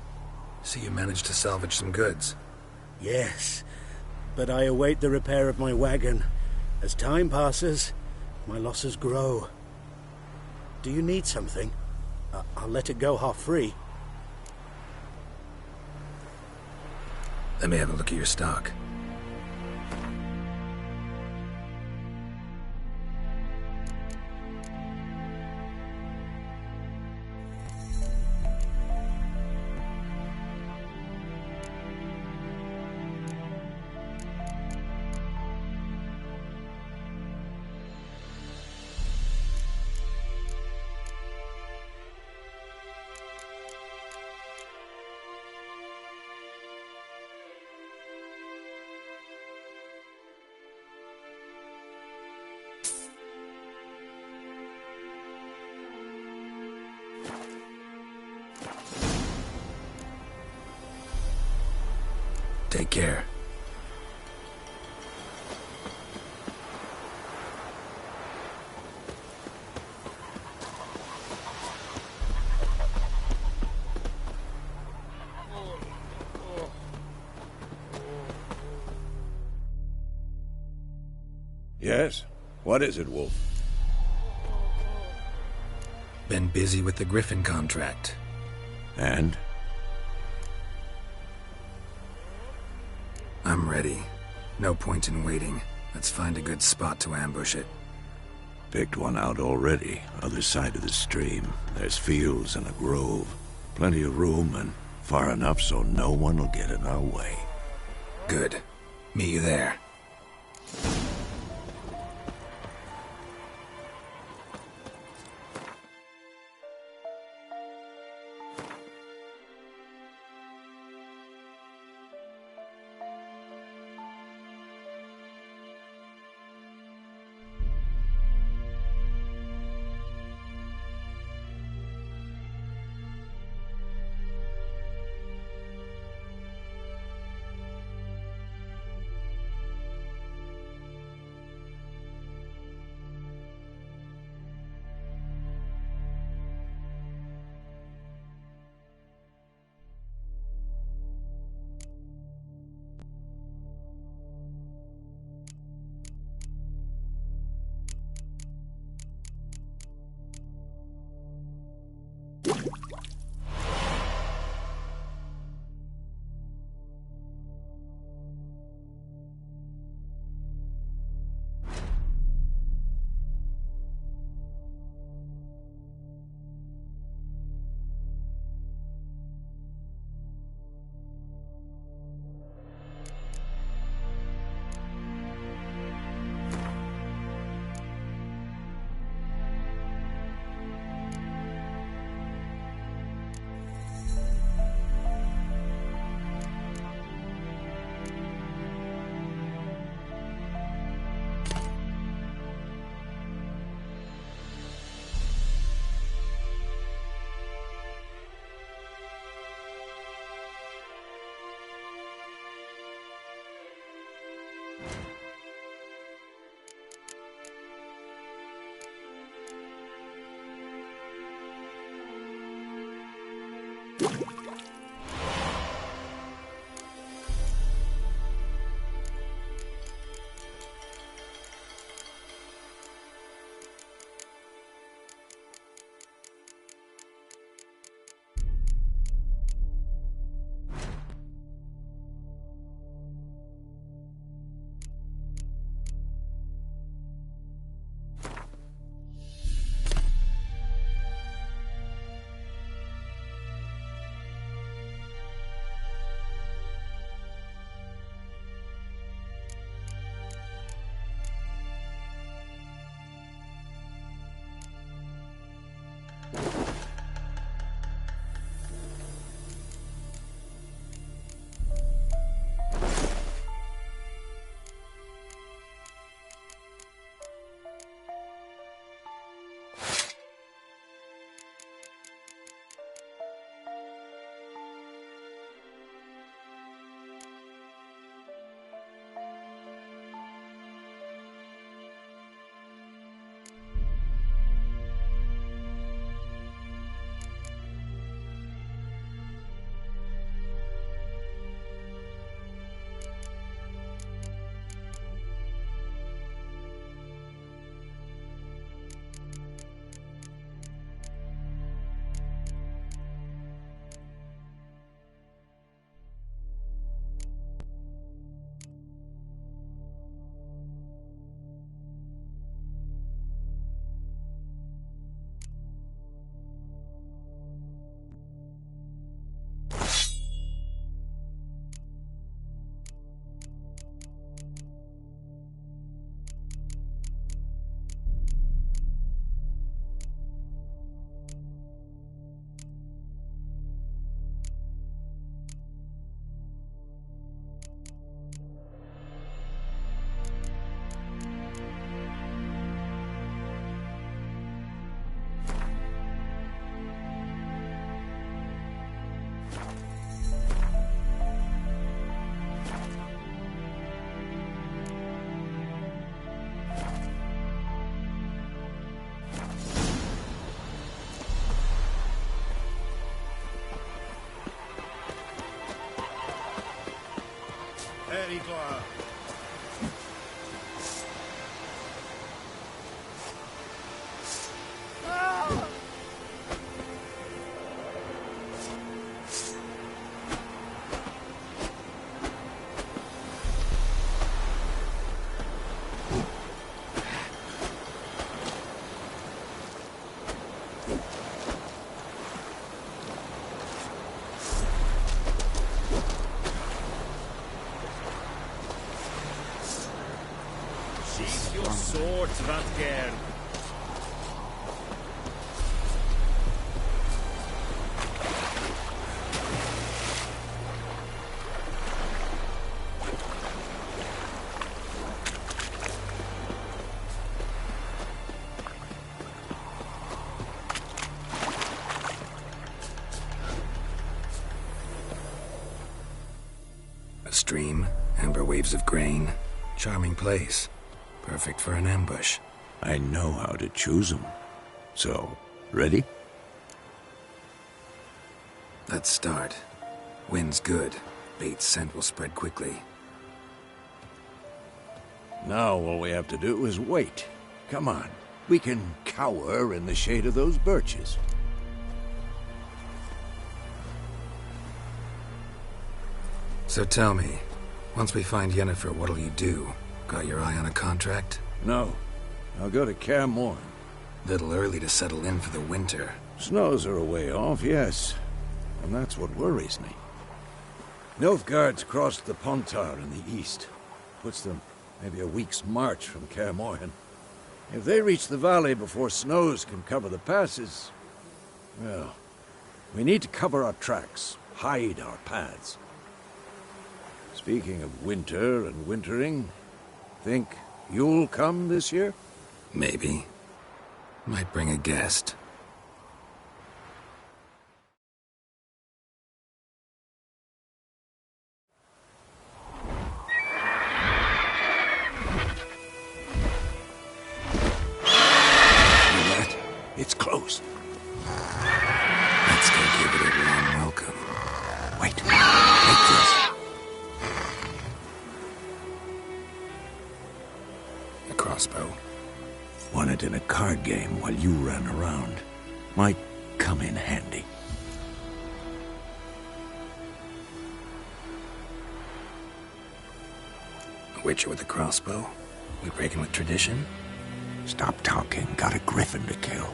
So you managed to salvage some goods? Yes, but I await the repair of my wagon. As time passes, my losses grow. Do you need something? I'll let it go half-free. Let me have a look at your stock. Take care. Yes? What is it, Wolf? Been busy with the Griffin contract. And? I'm ready. No point in waiting. Let's find a good spot to ambush it. Picked one out already. Other side of the stream. There's fields and a grove. Plenty of room and far enough so no one will get in our way. Good. Meet you there. Very glad. Sheath your sword, Radgern. A stream, amber waves of grain. Charming place. Perfect for an ambush. I know how to choose them. So, ready? Let's start. Wind's good. Bait's scent will spread quickly. Now all we have to do is wait. Come on. We can cower in the shade of those birches. So tell me, once we find Yennefer, what'll you do? Got your eye on a contract? No. I'll go to Kaer Morhen. Little early to settle in for the winter. Snows are a way off, yes. And that's what worries me. Nilfgaard's crossed the Pontar in the east. Puts them maybe a week's march from Kaer Morhen. If they reach the valley before snows can cover the passes, well, we need to cover our tracks, hide our paths. Speaking of winter and wintering, think you'll come this year? Maybe. Might bring a guest. It's close. Let's go give it a warm welcome. Wait. Make this. A crossbow. Won it in a card game while you ran around. Might come in handy. A witcher with a crossbow? We breaking with tradition? Stop talking. Got a griffin to kill.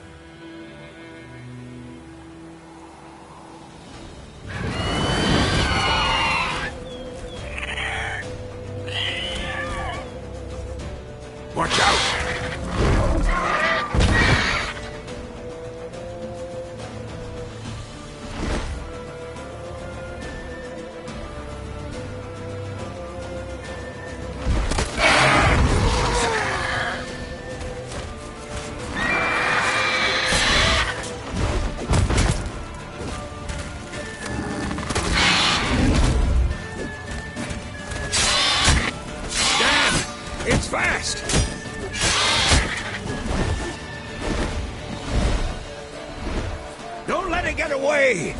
Watch out! It's fast! Don't let it get away!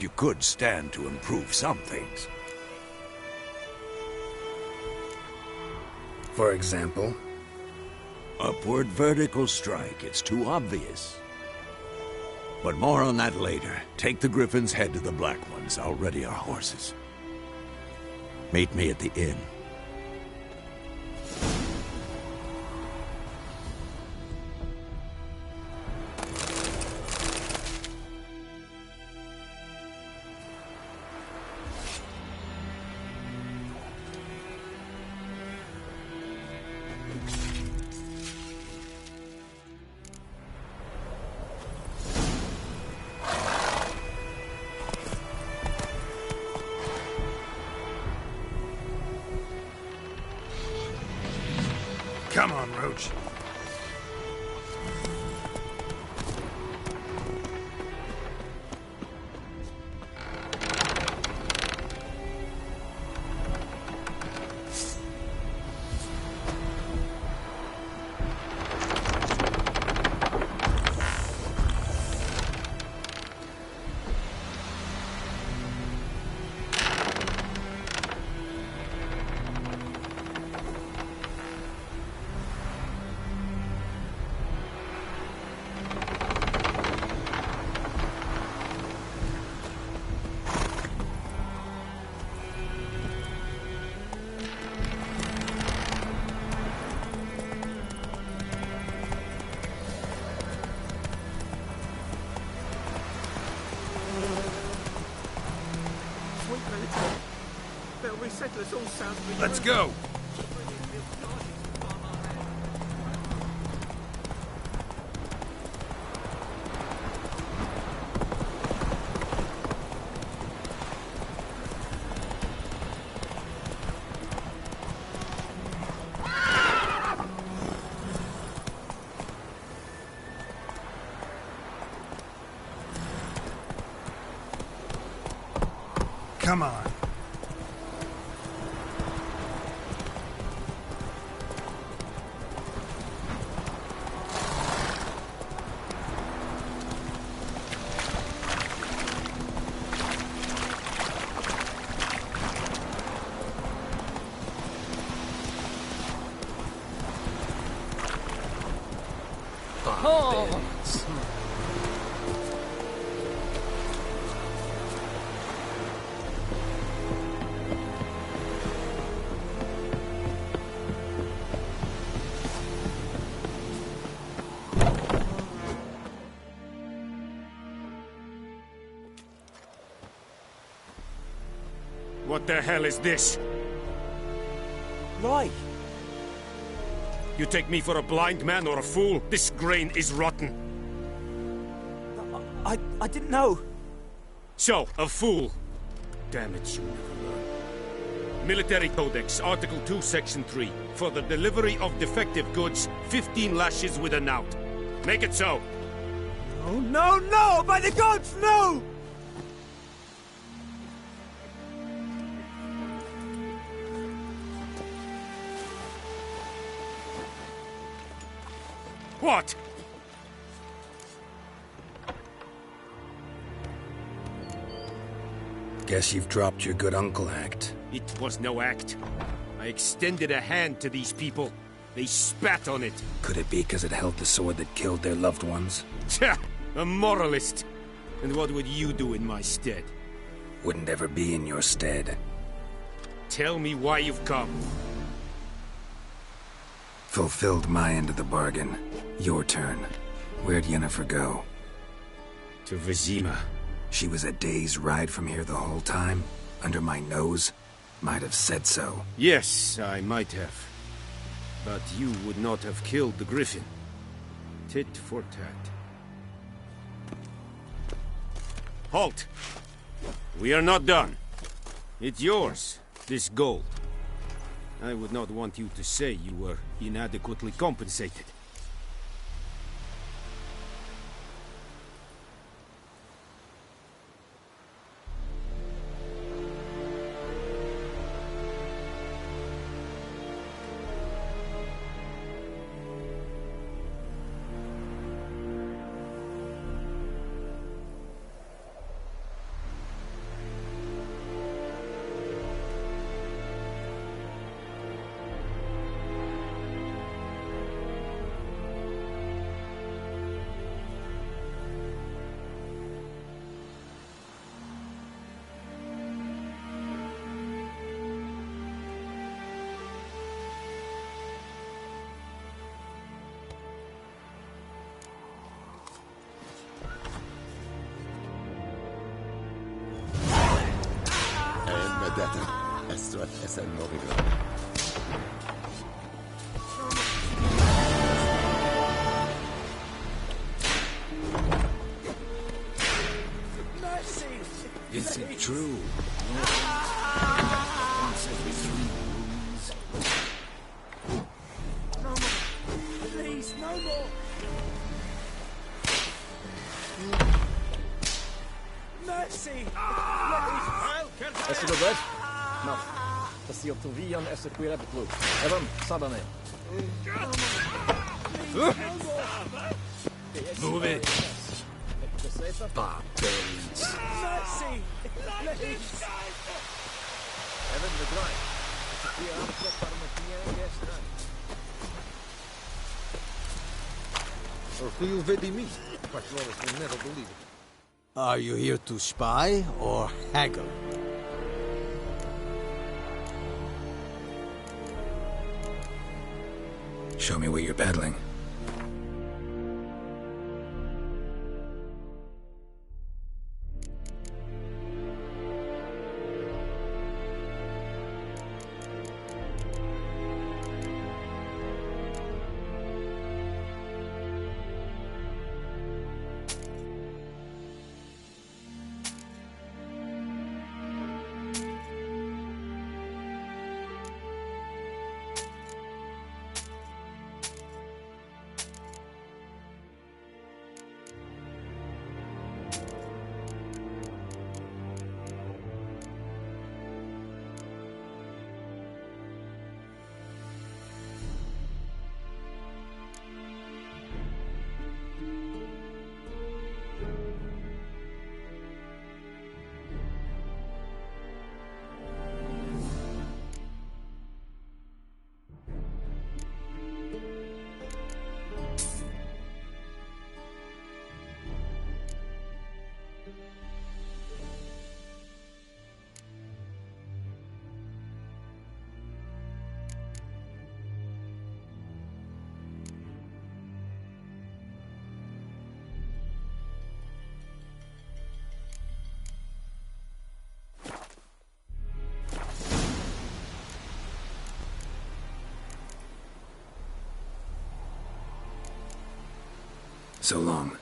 but you could stand to improve some things. For example? Upward vertical strike. It's too obvious. But more on that later. Take the Griffin's head to the Black Ones. I'll ready our horses. Meet me at the inn. Come on, Roach. Let's go! Come on. What the hell is this? Right. You take me for a blind man or a fool? This grain is rotten. I didn't know. So, a fool. Damn it, you never learn. Military Codex, Article 2, Section 3. For the delivery of defective goods, 15 lashes with a knout. Make it so. Oh, no, no! By the gods, no! What? Guess you've dropped your good uncle act. It was no act. I extended a hand to these people. They spat on it. Could it be because it held the sword that killed their loved ones? Tja, a moralist. And what would you do in my stead? Wouldn't ever be in your stead. Tell me why you've come. Fulfilled my end of the bargain. Your turn. Where'd Yennefer go? To Vizima. She was a day's ride from here the whole time? Under my nose? Might have said so. Yes, I might have. But you would not have killed the Griffin. Tit for tat. Halt! We are not done. It's yours, this gold. I would not want you to say you were inadequately compensated. Detta, esto es el novio. Is it true? Once every 3 moons. No more. Please, no more. Mercy. Est-ce le bête? Non. Tasio Tuvian est le cuir blue. Evan, Sabane. Move it. Barbarians. Mercy. Please. Evan, the grind. It's a cuir up par my piano yesterday. Orfeo vedi mi. Patrones will never believe it. Are you here to spy or haggle? Show me what you're battling. So long.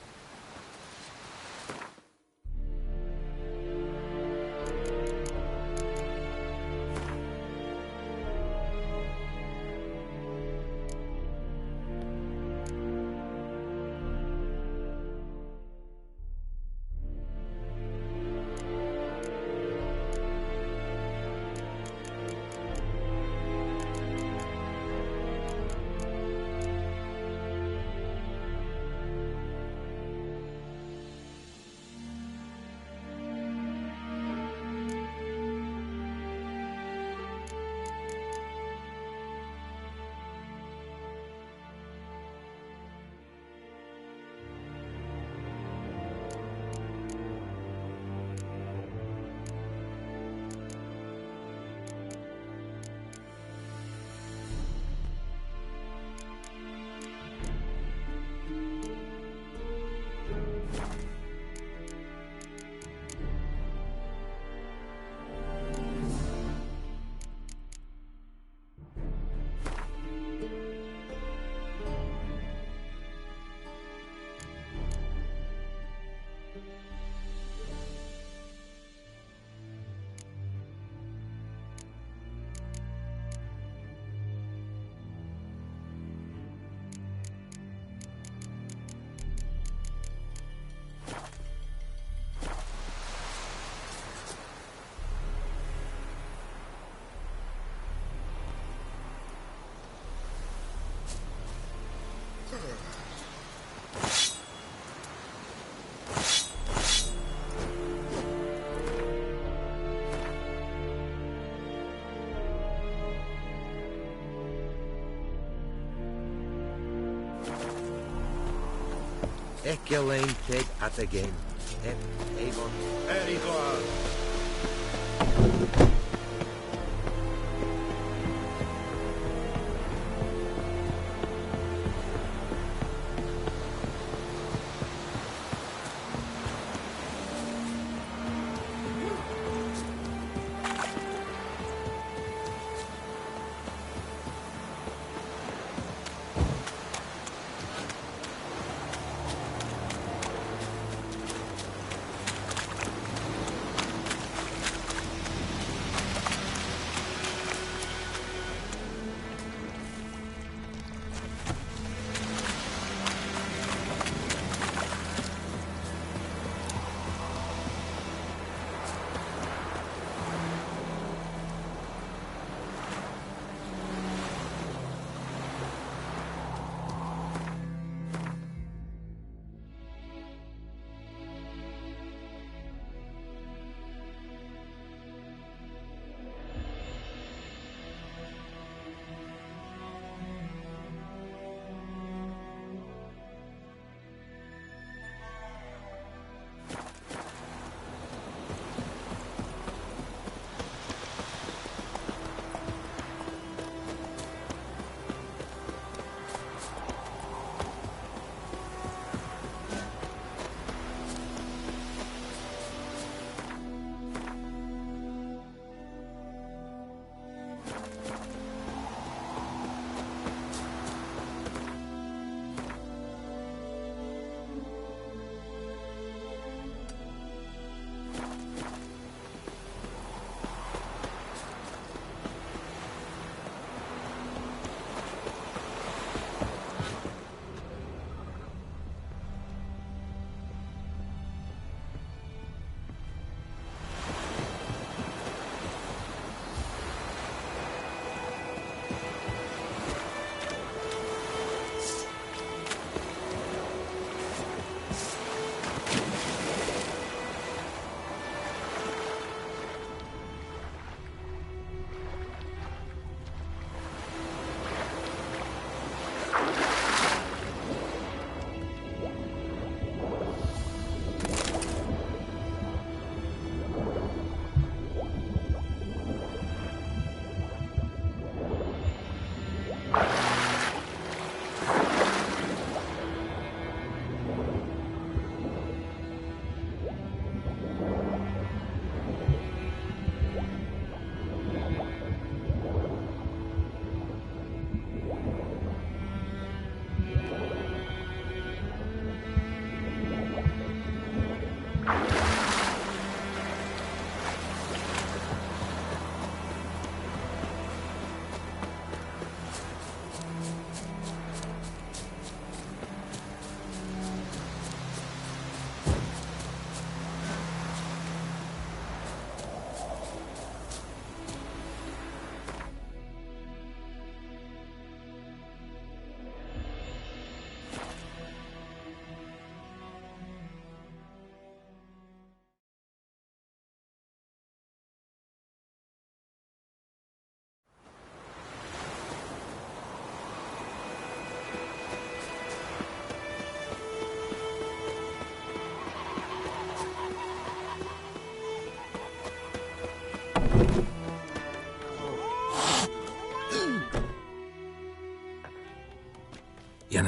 Echelane Ted at the game. Avon. Very good.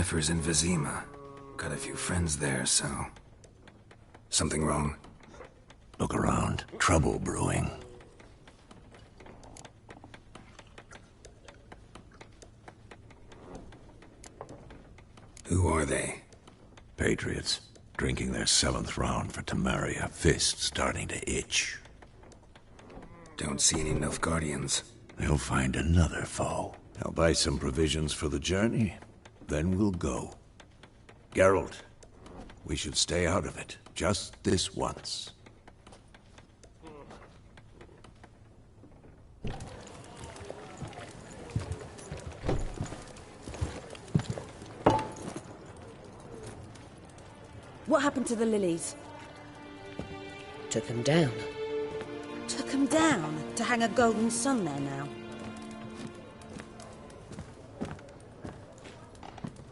Yennefer's in Vizima. Got a few friends there, so... Something wrong? Look around. Trouble brewing. Who are they? Patriots. Drinking their 7th round for Temeria. Fists starting to itch. Don't see any Nilfgaardians. They'll find another foe. I'll buy some provisions for the journey. Then we'll go. Geralt, we should stay out of it. Just this once. What happened to the lilies? Took them down. Took them down to hang a golden sun there now.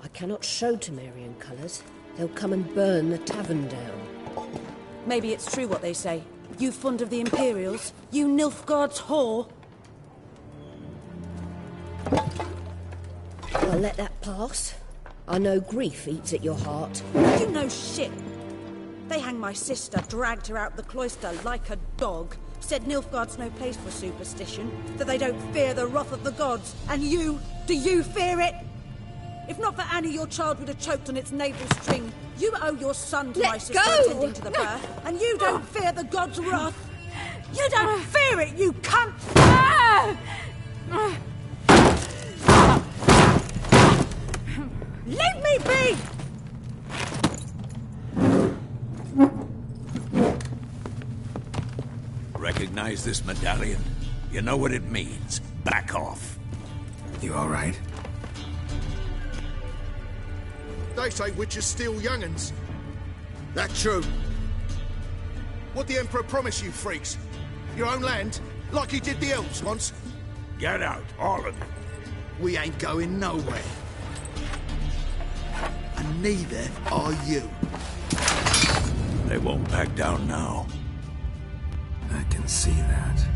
I cannot show Temerian colours. They'll come and burn the tavern down. Maybe it's true what they say. You fond of the Imperials? You Nilfgaard's whore? I'll let that pass. I know grief eats at your heart. You know shit. They hanged my sister, dragged her out the cloister like a dog. Said Nilfgaard's no place for superstition, that they don't fear the wrath of the gods. And you, do you fear it? If not for Annie, your child would have choked on its navel string. You owe your son to my sister attending to the birth, and you don't fear the gods' wrath. You don't fear it, you cunt! Leave me be! Recognize this medallion? You know what it means. Back off. You all right? They say witches steal young'uns. That true. What the Emperor promised you, freaks? Your own land? Like he did the elves once? Get out, all of you. We ain't going nowhere. And neither are you. They won't back down now. I can see that.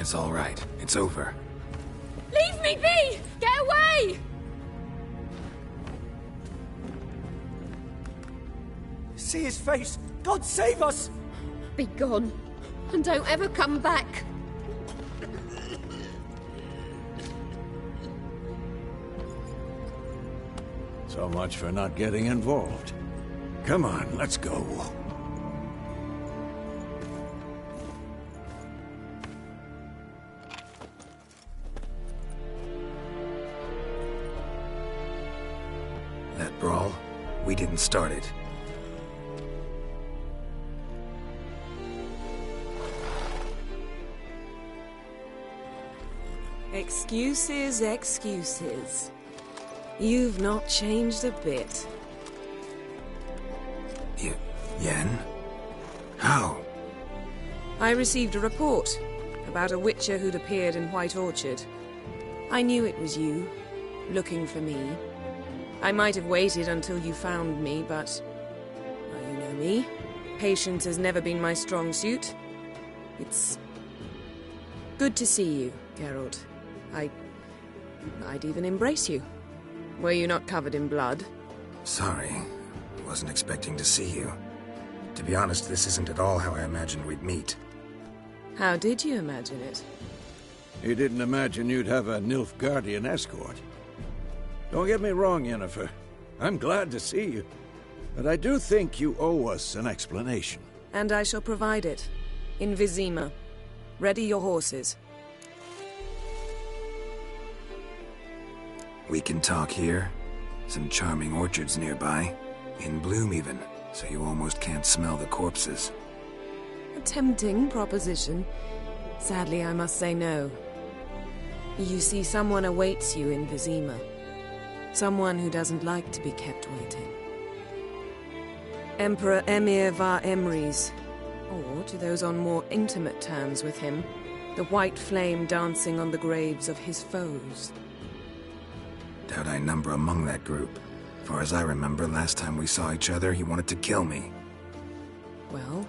It's all right. It's over. Leave me be! Get away! See his face! God save us! Be gone, and don't ever come back. So much for not getting involved. Come on, let's go. That brawl, we didn't start it. Excuses, excuses. You've not changed a bit. Yen? How? I received a report about a witcher who'd appeared in White Orchard. I knew it was you, looking for me. I might have waited until you found me, but... well, you know me. Patience has never been my strong suit. It's... good to see you, Geralt. I'd even embrace you. Were you not covered in blood? Sorry. Wasn't expecting to see you. To be honest, this isn't at all how I imagined we'd meet. How did you imagine it? You didn't imagine you'd have a Nilfgaardian escort. Don't get me wrong, Yennefer. I'm glad to see you. But I do think you owe us an explanation. And I shall provide it. In Vizima. Ready your horses. We can talk here. Some charming orchards nearby. In bloom even, so you almost can't smell the corpses. A tempting proposition. Sadly, I must say no. You see, someone awaits you in Vizima. Someone who doesn't like to be kept waiting. Emperor Emir var Emrys, or to those on more intimate terms with him, the white flame dancing on the graves of his foes. Doubt I number among that group. Far as I remember, last time we saw each other, he wanted to kill me. Well,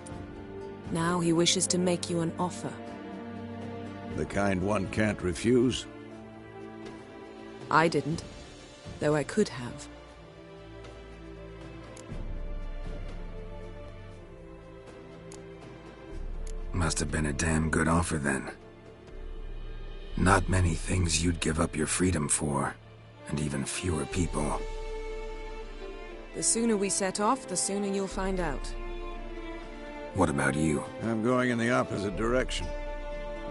now he wishes to make you an offer. The kind one can't refuse? I didn't, though I could have. Must have been a damn good offer then. Not many things you'd give up your freedom for, and even fewer people. The sooner we set off, the sooner you'll find out. What about you? I'm going in the opposite direction.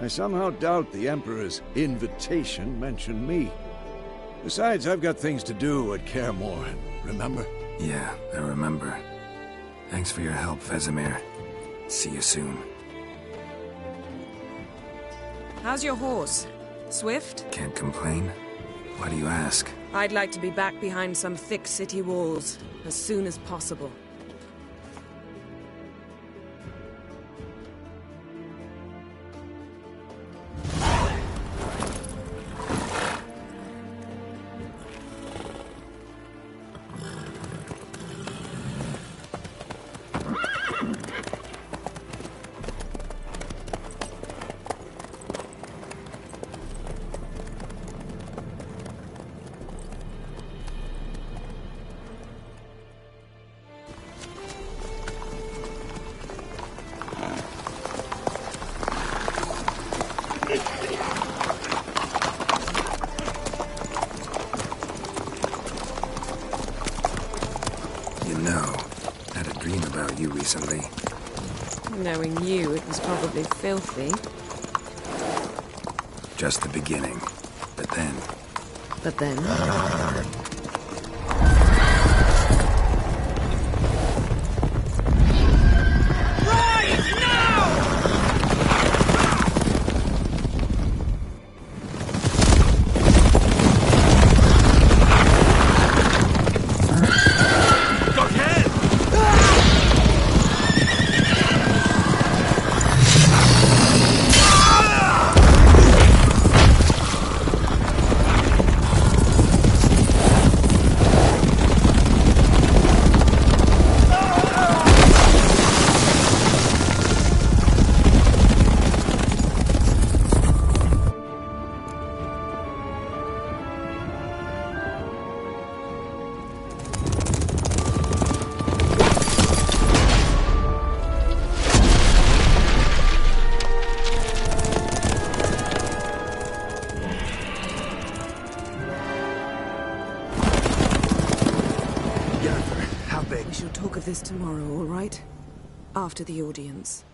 I somehow doubt the Emperor's invitation mentioned me. Besides, I've got things to do at Kaer Morhen, remember? Yeah, I remember. Thanks for your help, Vesemir. See you soon. How's your horse? Swift? Can't complain. Why do you ask? I'd like to be back behind some thick city walls, as soon as possible. Recently. Knowing you, it was probably filthy. Just the beginning. But then... But then? talk of this tomorrow, all right? After the audience.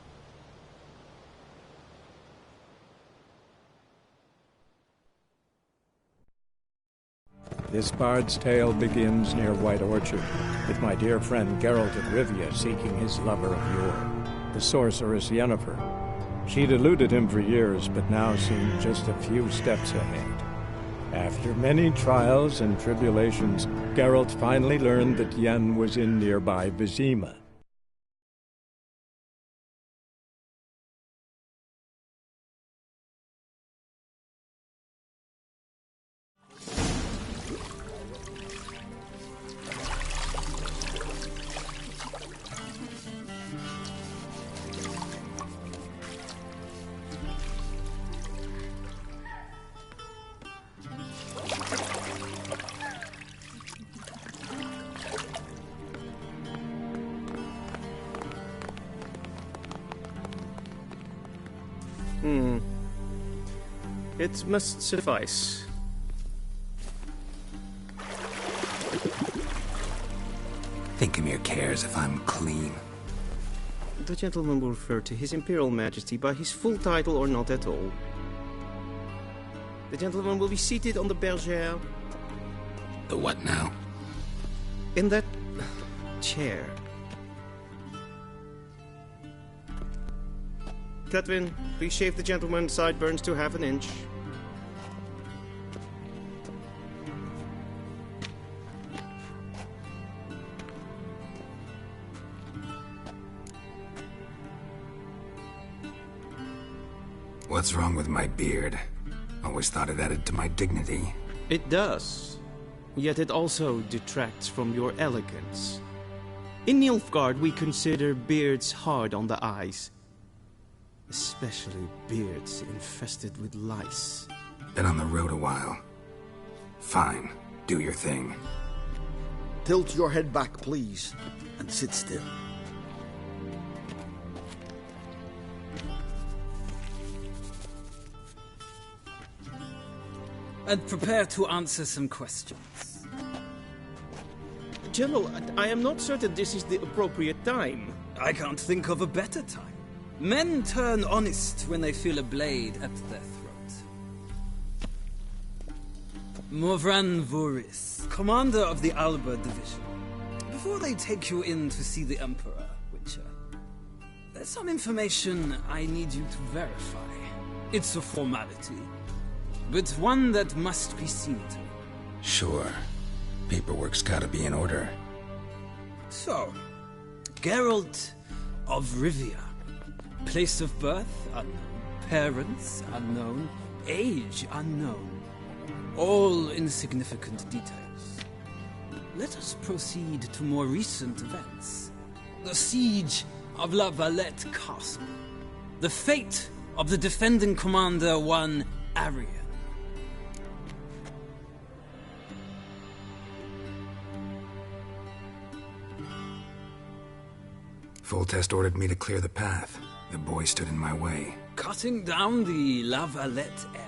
This bard's tale begins near White Orchard, with my dear friend Geralt of Rivia seeking his lover of yore, the sorceress Yennefer. She'd eluded him for years, but now seemed just a few steps ahead. After many trials and tribulations, Geralt finally learned that Yen was in nearby Vizima. It must suffice. Thinkamere cares if I'm clean. The gentleman will refer to His Imperial Majesty by his full title or not at all. The gentleman will be seated on the bergère. The what now? In that chair. Catwin, please shave the gentleman's sideburns to half an inch. What's wrong with my beard? Always thought it added to my dignity. It does. Yet it also detracts from your elegance. In Nilfgaard, we consider beards hard on the eyes. Especially beards infested with lice. Been on the road a while. Fine. Do your thing. Tilt your head back, please, and sit still. And prepare to answer some questions. General, I am not certain this is the appropriate time. I can't think of a better time. Men turn honest when they feel a blade at their throat. Morvran Voris, commander of the Alba Division. Before they take you in to see the Emperor, Witcher, there's some information I need you to verify. It's a formality, but one that must be seen to. Sure. Paperwork's gotta be in order. So, Geralt of Rivia. Place of birth unknown. Parents unknown. Age unknown. All insignificant details. Let us proceed to more recent events. The siege of La Valette Castle. The fate of the defending commander, one Arian. Foltest ordered me to clear the path. The boy stood in my way. Cutting down the La Valette heir.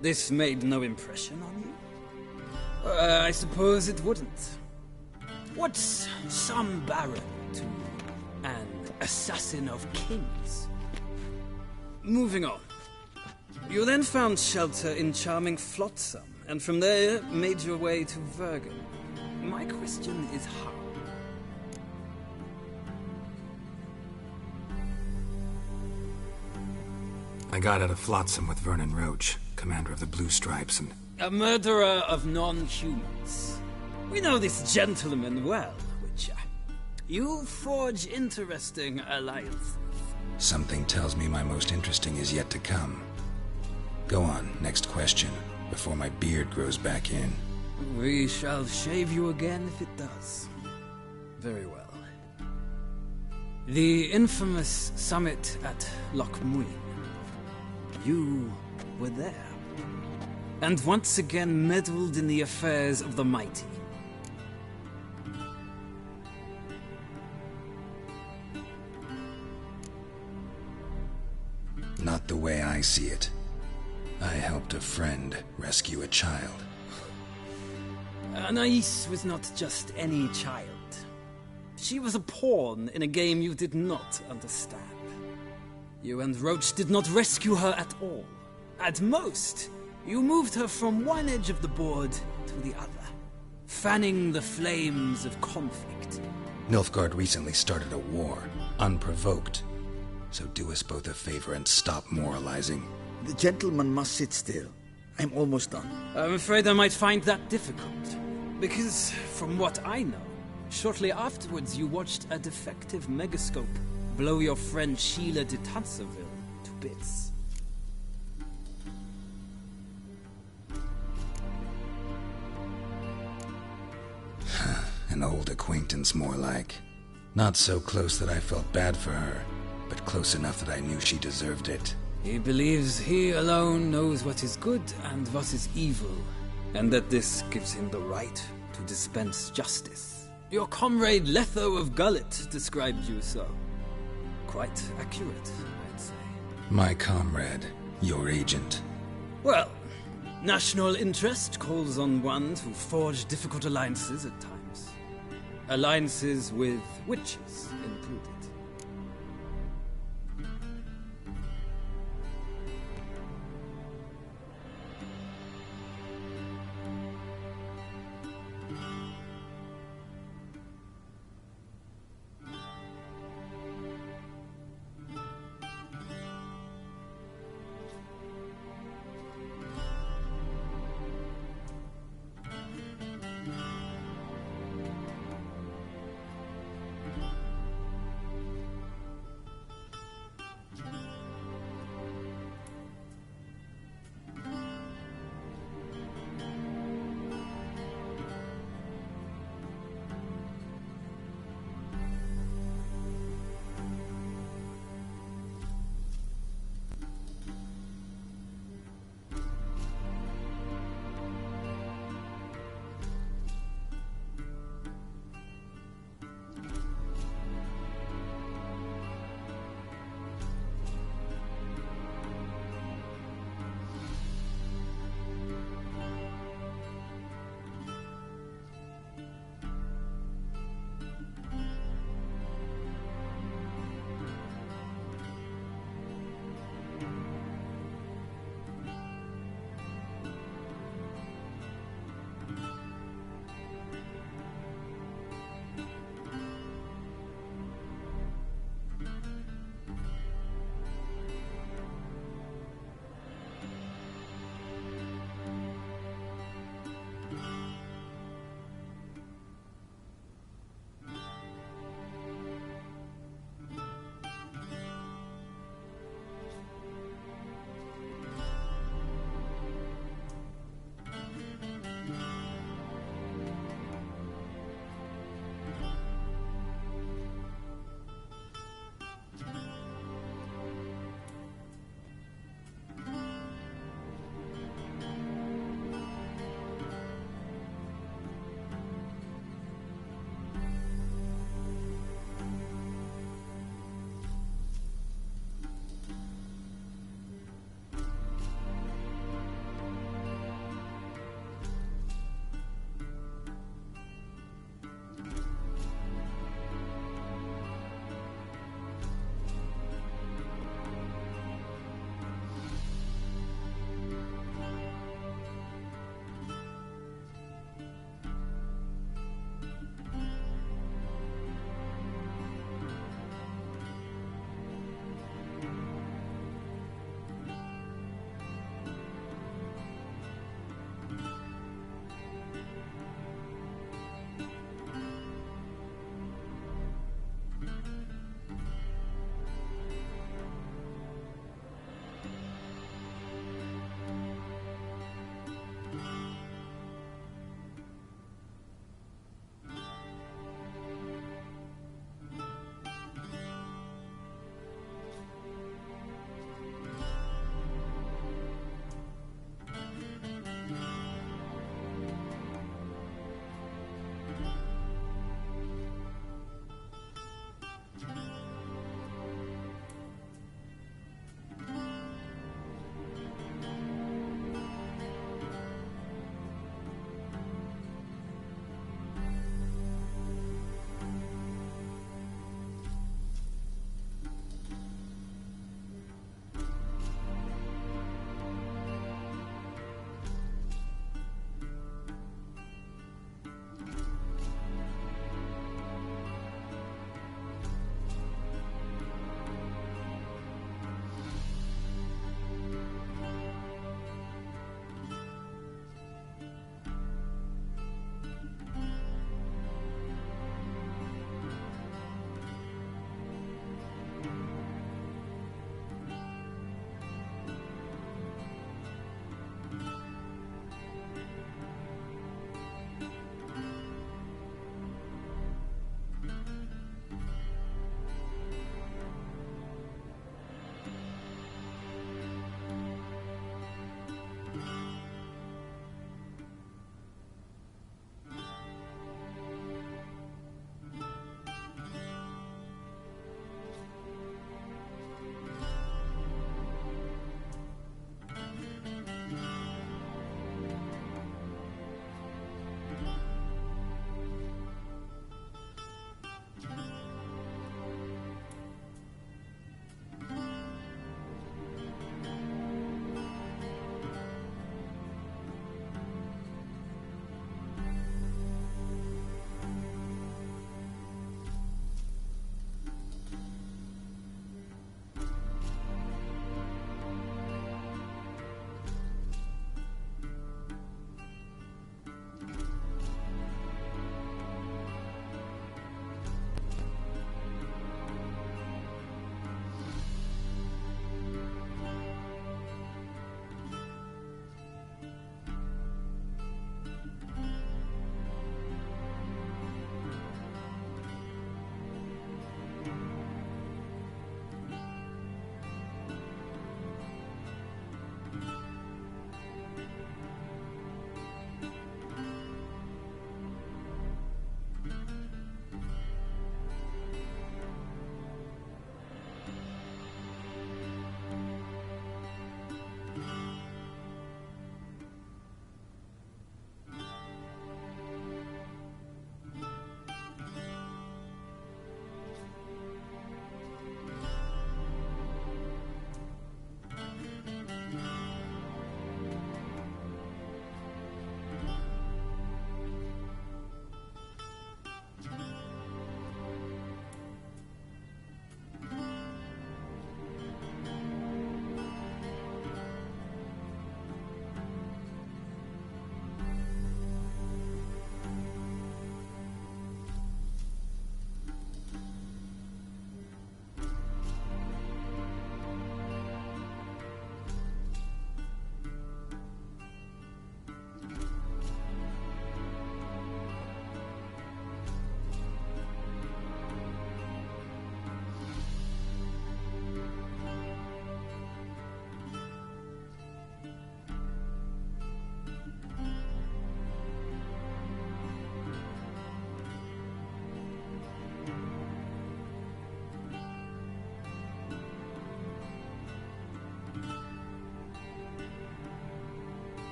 This made no impression on you? I suppose it wouldn't. What's some baron to an assassin of kings? Moving on. You then found shelter in charming Flotsam, and from there made your way to Vergen. My question is how? I got out of Flotsam with Vernon Roach, commander of the Blue Stripes, and... A murderer of non-humans. We know this gentleman well, Witcher. You forge interesting alliances. Something tells me my most interesting is yet to come. Go on, next question, before my beard grows back in. We shall shave you again if it does. Very well. The infamous summit at Loch Muin. You were there. And once again meddled in the affairs of the mighty. Not the way I see it. I helped a friend rescue a child. Anais was not just any child. She was a pawn in a game you did not understand. You and Roach did not rescue her at all. At most, you moved her from one edge of the board to the other, fanning the flames of conflict. Nilfgaard recently started a war, unprovoked. So do us both a favor and stop moralizing. The gentleman must sit still. I'm almost done. I'm afraid I might find that difficult. Because, from what I know, shortly afterwards you watched a defective megascope blow your friend Sheila de Tanserville to bits. An old acquaintance, more like. Not so close that I felt bad for her, but close enough that I knew she deserved it. He believes he alone knows what is good and what is evil, and that this gives him the right to dispense justice. Your comrade Letho of Gullet described you so. Quite accurate, I'd say. My comrade, your agent. Well, national interest calls on one to forge difficult alliances at times. Alliances with witches included.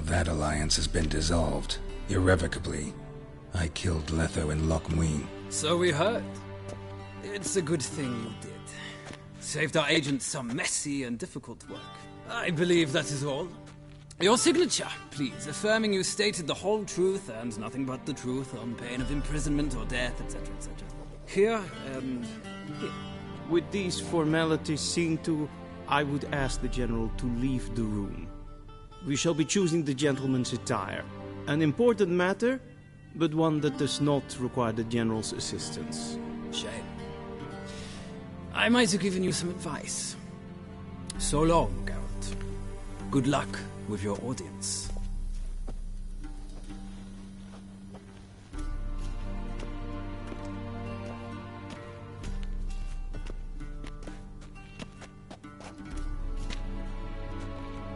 that alliance has been dissolved, irrevocably. I killed Letho and Loch Muin. So we heard. It's a good thing you did. Saved our agent some messy and difficult work. I believe that is all. Your signature, please, affirming you stated the whole truth and nothing but the truth on pain of imprisonment or death, etc., etc. Here and here. With these formalities seen to, I would ask the General to leave the room. We shall be choosing the gentleman's attire. An important matter, but one that does not require the General's assistance. Shame. I might have given you some advice. So long, Geralt. Good luck with your audience.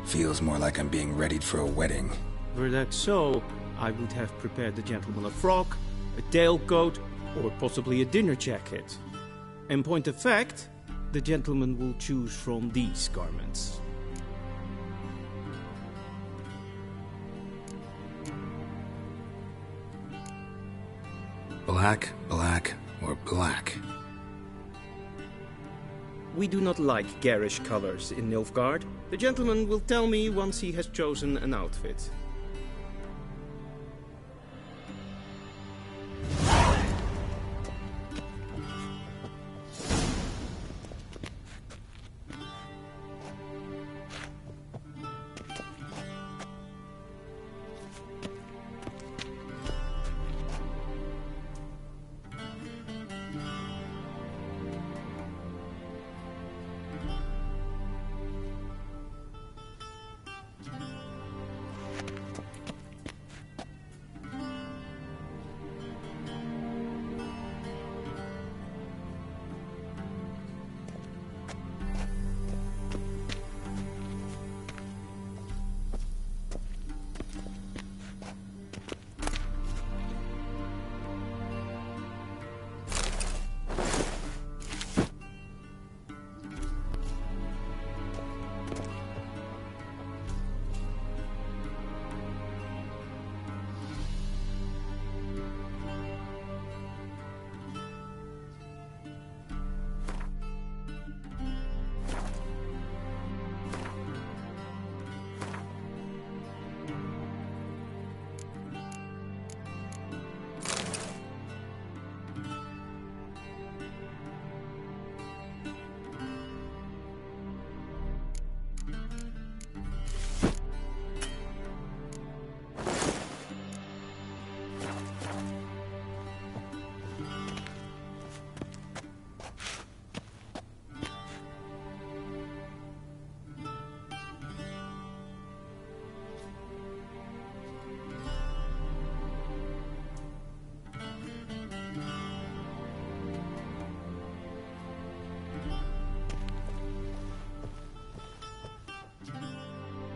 Feels more like I'm being readied for a wedding. Were that so, I would have prepared the gentleman a frock, a tailcoat, or possibly a dinner jacket. In point of fact, the gentleman will choose from these garments. Black, black, or black? We do not like garish colors in Nilfgaard. The gentleman will tell me once he has chosen an outfit.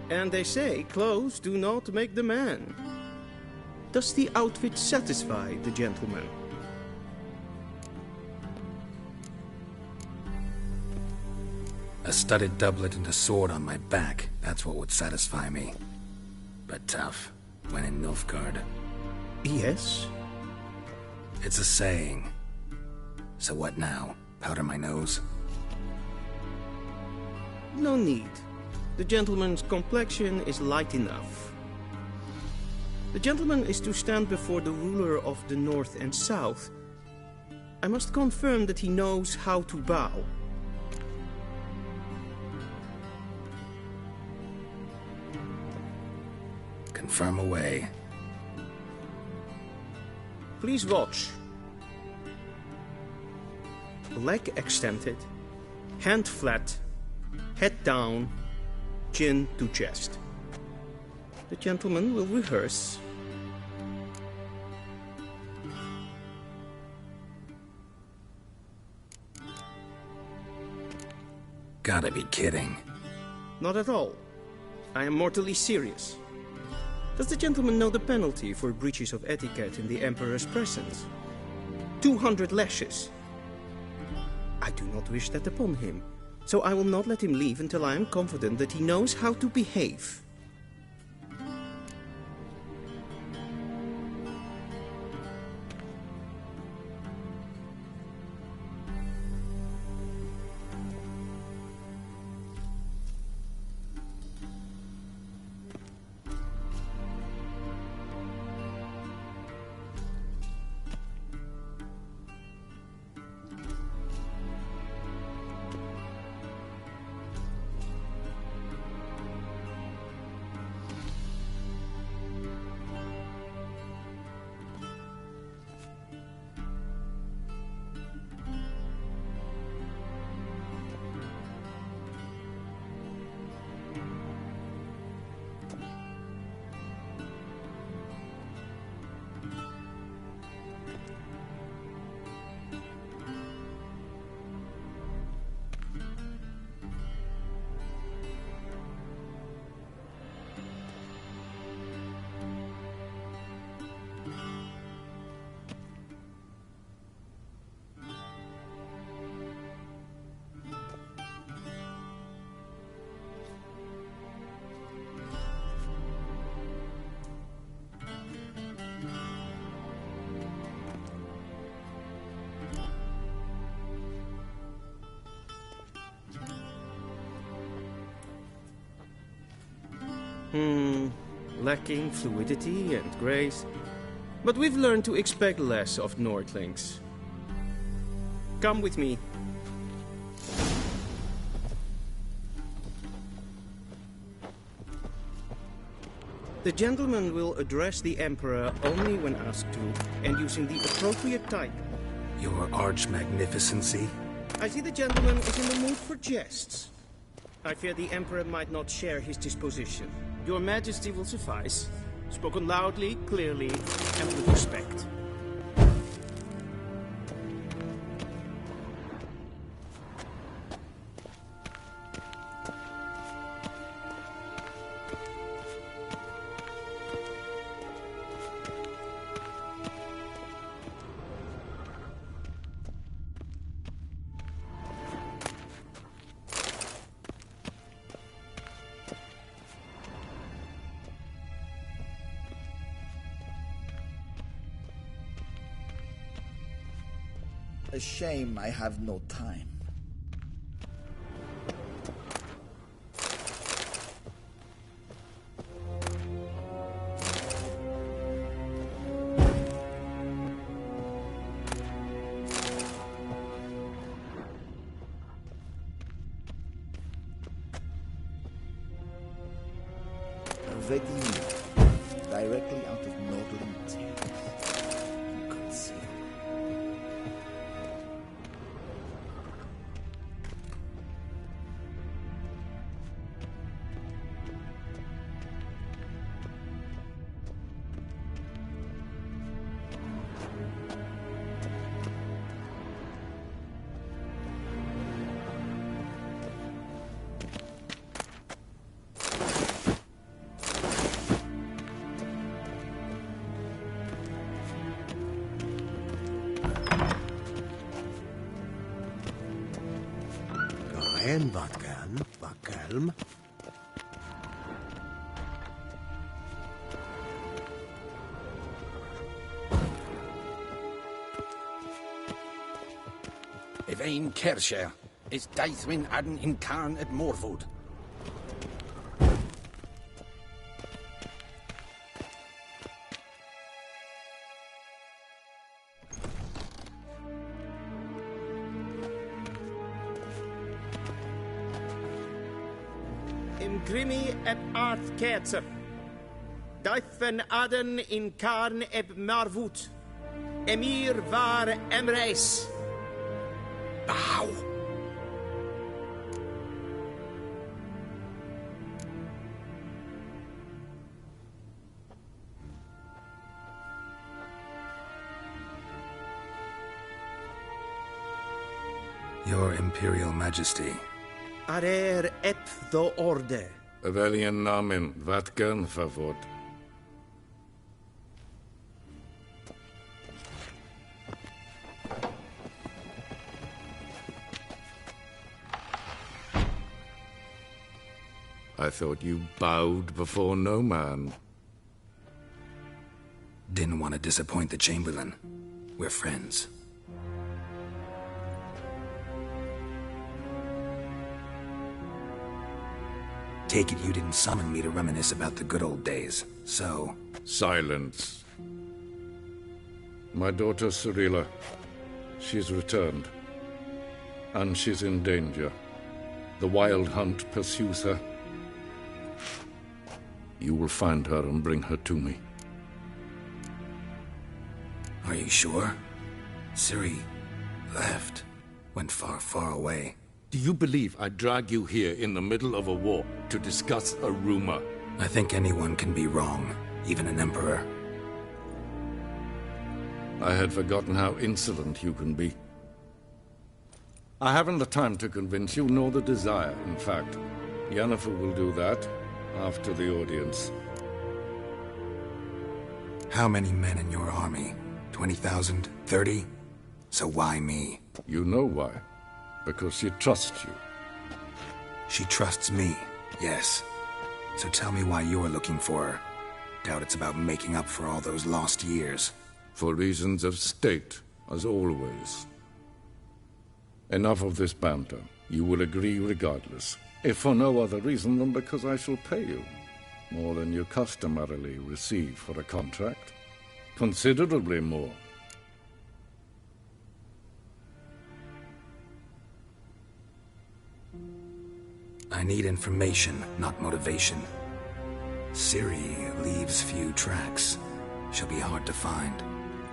And they say clothes do not make the man. Does the outfit satisfy the gentleman? A studded doublet and a sword on my back, that's what would satisfy me. But tough, when in Nilfgaard. Yes? It's a saying. So what now? Powder my nose? No need. The gentleman's complexion is light enough. The gentleman is to stand before the ruler of the North and South. I must confirm that he knows how to bow. Confirm away. Please watch. Leg extended, hand flat, head down, chin to chest. The gentleman will rehearse. Gotta be kidding. Not at all. I am mortally serious. Does the gentleman know the penalty for breaches of etiquette in the Emperor's presence? 200 lashes. I do not wish that upon him, so I will not let him leave until I am confident that he knows how to behave. Lacking fluidity and grace. But we've learned to expect less of Nordlings. Come with me. The gentleman will address the Emperor only when asked to, and using the appropriate title. Your Arch-Magnificency? I see the gentleman is in the mood for jests. I fear the Emperor might not share his disposition. Your Majesty will suffice. Spoken loudly, clearly, and with respect. A shame I have no time. Directly out of Nordling tales. You could see. En wat kalm. Evain Kersher is Daithwin Adden in Karn at Morvood. Grimi eb Arth Kerzer. Daithven Aden in Karn eb Marvoet. Emir var Emreis. Bow. Your Imperial Majesty. Arer ep the orde. Evelian namen, Vatkan favor. I thought you bowed before no man. Didn't want to disappoint the Chamberlain. We're friends. Take it you didn't summon me to reminisce about the good old days, so... Silence. My daughter Cyrilla, she's returned. And she's in danger. The Wild Hunt pursues her. You will find her and bring her to me. Are you sure? Ciri left. Went far, far away. Do you believe I'd drag you here in the middle of a war to discuss a rumor? I think anyone can be wrong, even an emperor. I had forgotten how insolent you can be. I haven't the time to convince you, nor the desire, in fact. Yennefer will do that after the audience. How many men in your army? 20,000? 30? So why me? You know why. Because she trusts you. She trusts me, yes. So tell me why you're looking for her. Doubt it's about making up for all those lost years. For reasons of state, as always. Enough of this banter. You will agree regardless. If for no other reason than because I shall pay you. More than you customarily receive for a contract. Considerably more. I need information, not motivation. Ciri leaves few tracks. She'll be hard to find.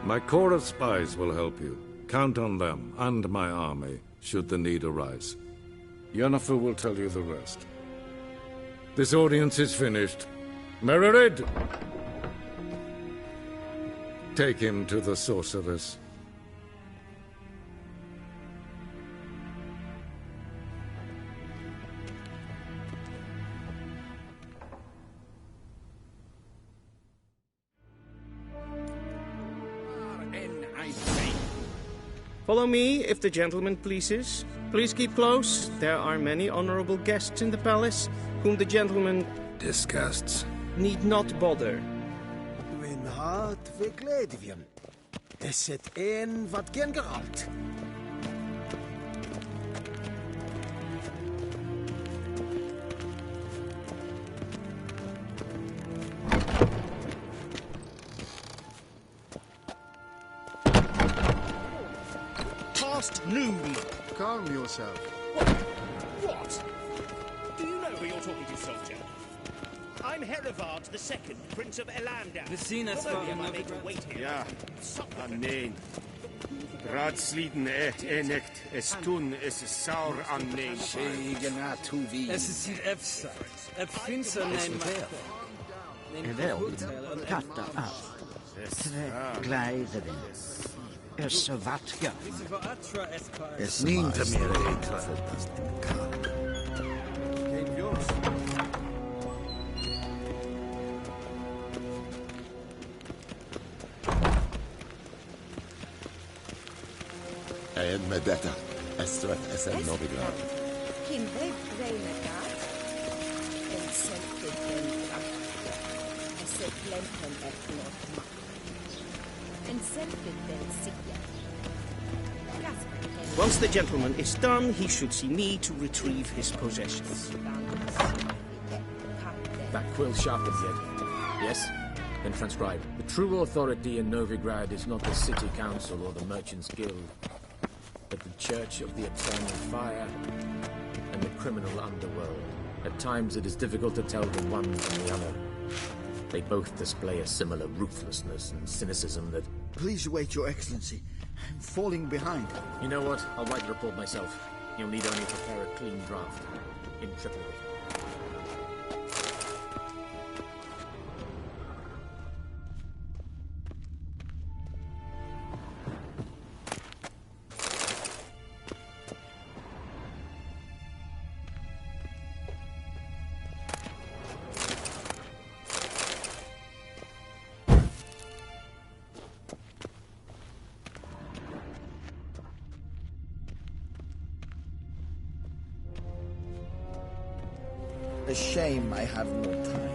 My corps of spies will help you. Count on them, and my army, should the need arise. Yennefer will tell you the rest. This audience is finished. Mererid! Take him to the sorceress. Follow me, if the gentleman pleases. Please keep close. There are many honorable guests in the palace, whom the gentleman... disgusts. ...need not bother. Mijn hart verkleedjen. Is het een wat gen geraakt? Past noon. Calm yourself. What? Do you know who you're talking to, soldier? I'm Herivard II, Prince of Elandar. We zien het Although van I made you wait here. Ja, nee. Raadsliden echt es tun, es is saur anneen. Zegena toewie. Es is hier efsa. Het vindt ze neem Wel, katta af. Tre gleideren. Is ze wat ja. Es niet meer eten. En med detta, Estret SN Novigrad. Kimbe Reinegaard. En Selke Dendracht. En Seklempen Etnot. En Selke Densikja. Once the gentleman is done, he should see me to retrieve his possessions. That quill sharpened yet? Yes? Then transcribe. The true authority in Novigrad is not the city council or the merchants' guild, but the Church of the Eternal Fire and the criminal underworld. At times it is difficult to tell the one from the other. They both display a similar ruthlessness and cynicism that... Please wait, Your Excellency. I'm falling behind. You know what? I'll write the report myself. You'll need only prepare a clean draft. In Tripoli. A shame I have no time.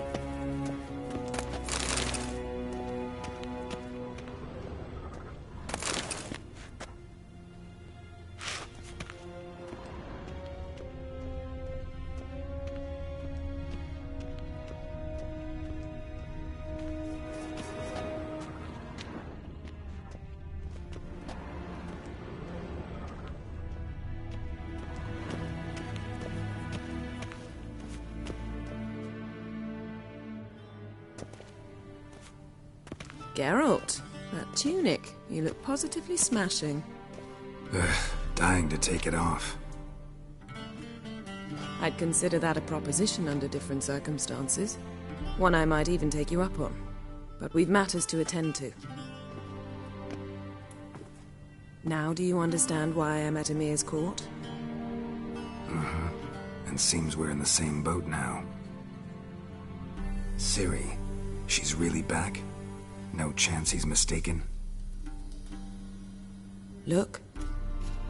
Geralt, that tunic. You look positively smashing. Dying to take it off. I'd consider that a proposition under different circumstances. One I might even take you up on. But we've matters to attend to. Now do you understand why I'm at Emir's court? Uh-huh. And seems we're in the same boat now. Ciri, she's really back? No chance he's mistaken? Look.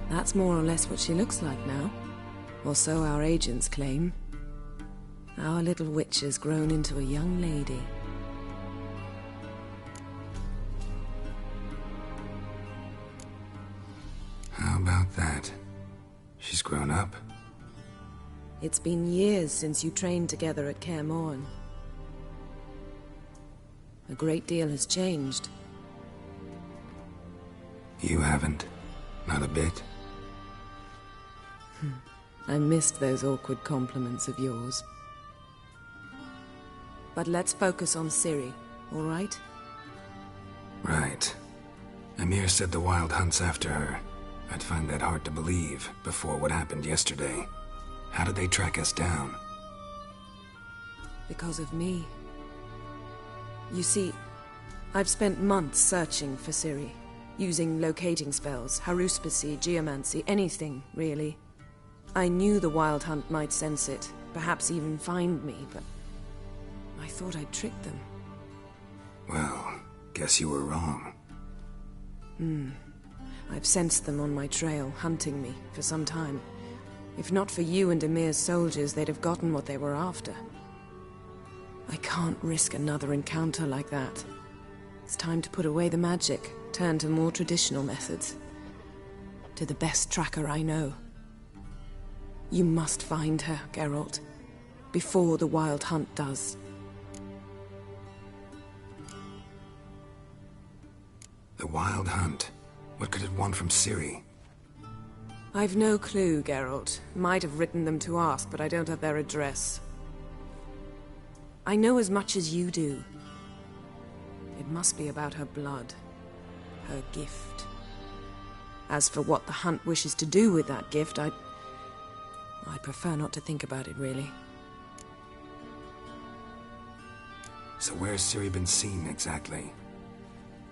That's more or less what she looks like now. Or so our agents claim. Our little witch has grown into a young lady. How about that? She's grown up. It's been years since you trained together at Kaer Morhen. A great deal has changed. You haven't? Not a bit? I missed those awkward compliments of yours. But let's focus on Ciri, all right? Right. Emir said the Wild Hunt's after her. I'd find that hard to believe before what happened yesterday. How did they track us down? Because of me. You see, I've spent months searching for Ciri, using locating spells, haruspicy, geomancy, anything, really. I knew the Wild Hunt might sense it, perhaps even find me, but I thought I'd tricked them. Well, guess you were wrong. I've sensed them on my trail, hunting me, for some time. If not for you and Emir's soldiers, they'd have gotten what they were after. I can't risk another encounter like that. It's time to put away the magic, turn to more traditional methods. To the best tracker I know. You must find her, Geralt, before the Wild Hunt does. The Wild Hunt? What could it want from Ciri? I've no clue, Geralt. Might have written them to ask, but I don't have their address. I know as much as you do. It must be about her blood. Her gift. As for what the Hunt wishes to do with that gift, I'd prefer not to think about it, really. So where's Ciri been seen, exactly?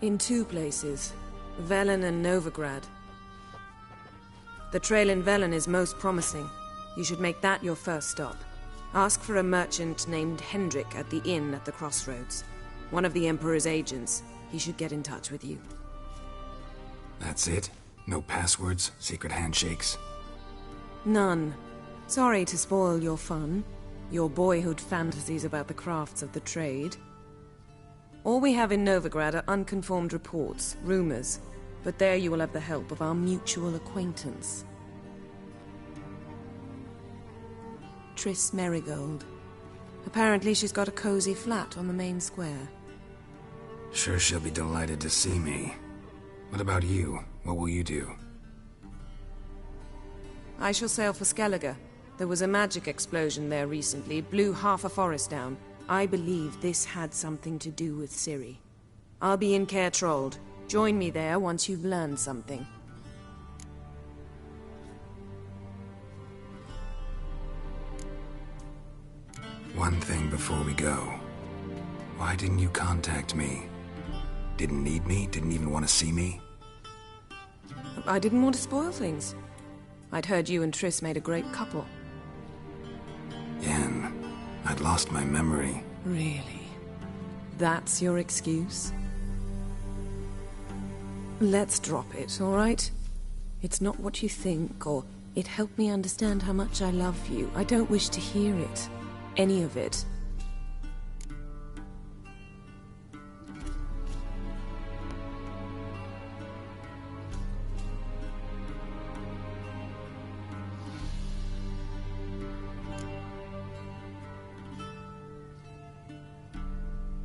In two places. Velen and Novigrad. The trail in Velen is most promising. You should make that your first stop. Ask for a merchant named Hendrik at the inn at the crossroads. One of the Emperor's agents. He should get in touch with you. That's it? No passwords? Secret handshakes? None. Sorry to spoil your fun. Your boyhood fantasies about the crafts of the trade. All we have in Novigrad are unconfirmed reports, rumors. But there you will have the help of our mutual acquaintance. Triss Merigold. Apparently she's got a cozy flat on the main square. Sure she'll be delighted to see me. What about you? What will you do? I shall sail for Skellige. There was a magic explosion there recently, blew half a forest down. I believe this had something to do with Ciri. I'll be in Caer Trold. Join me there once you've learned something. One thing before we go. Why didn't you contact me? Didn't need me? Didn't even want to see me? I didn't want to spoil things. I'd heard you and Triss made a great couple. Yen, I'd lost my memory. Really? That's your excuse? Let's drop it, all right? It's not what you think, or it helped me understand how much I love you. I don't wish to hear it. Any of it.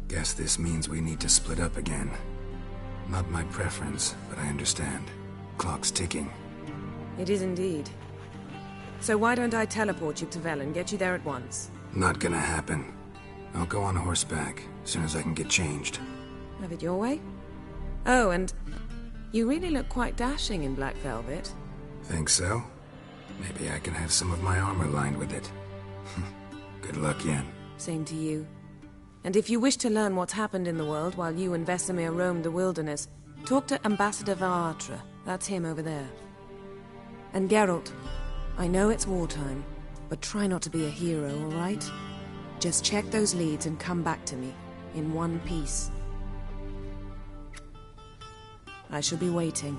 Guess this means we need to split up again. Not my preference, but I understand. Clock's ticking. It is indeed. So why don't I teleport you to Velen, get you there at once? Not gonna happen. I'll go on horseback, as soon as I can get changed. Have it your way? Oh, and you really look quite dashing in black velvet. Think so? Maybe I can have some of my armor lined with it. Good luck, Yen. Same to you. And if you wish to learn what's happened in the world while you and Vesemir roamed the wilderness, talk to Ambassador Varatra. That's him over there. And Geralt, I know it's wartime, but try not to be a hero, all right? Just check those leads and come back to me, in one piece. I shall be waiting.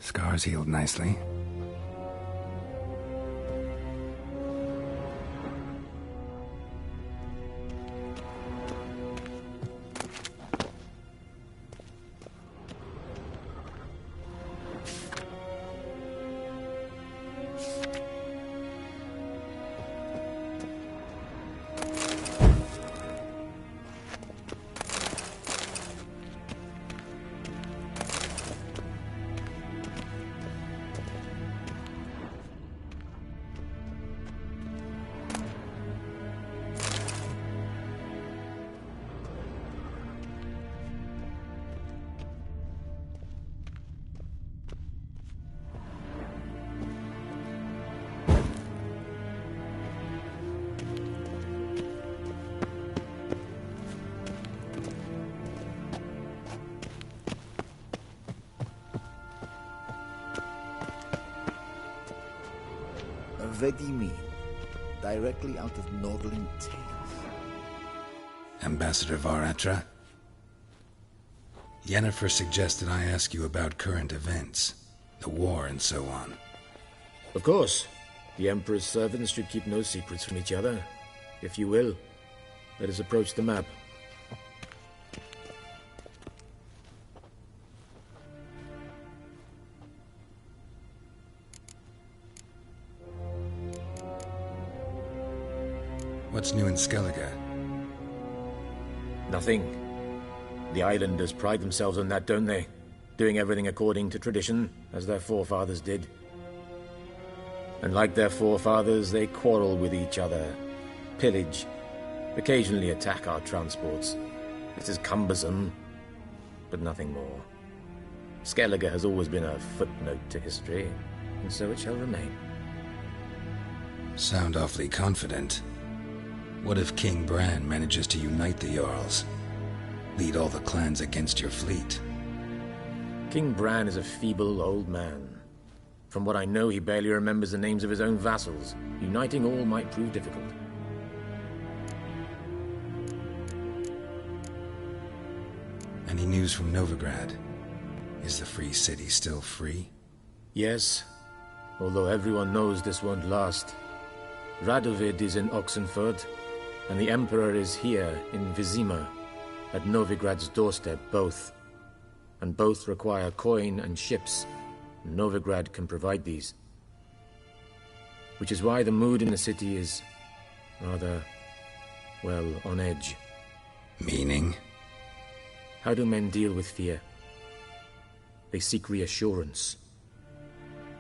Scars healed nicely. Vedimin, directly out of Nordling tales. Ambassador Varatra? Yennefer suggested I ask you about current events, the war and so on. Of course. The Emperor's servants should keep no secrets from each other. If you will, let us approach the map. What's new in Skellige? Nothing. The islanders pride themselves on that, don't they? Doing everything according to tradition, as their forefathers did. And like their forefathers, they quarrel with each other, pillage, occasionally attack our transports. It is cumbersome, but nothing more. Skellige has always been a footnote to history, and so it shall remain. Sound awfully confident. What if King Bran manages to unite the Jarls? Lead all the clans against your fleet? King Bran is a feeble old man. From what I know, he barely remembers the names of his own vassals. Uniting all might prove difficult. Any news from Novigrad? Is the free city still free? Yes, although everyone knows this won't last. Radovid is in Oxenford, and the Emperor is here in Vizima, at Novigrad's doorstep, both. And both require coin and ships. Novigrad can provide these. Which is why the mood in the city is rather, well, on edge. Meaning? How do men deal with fear? They seek reassurance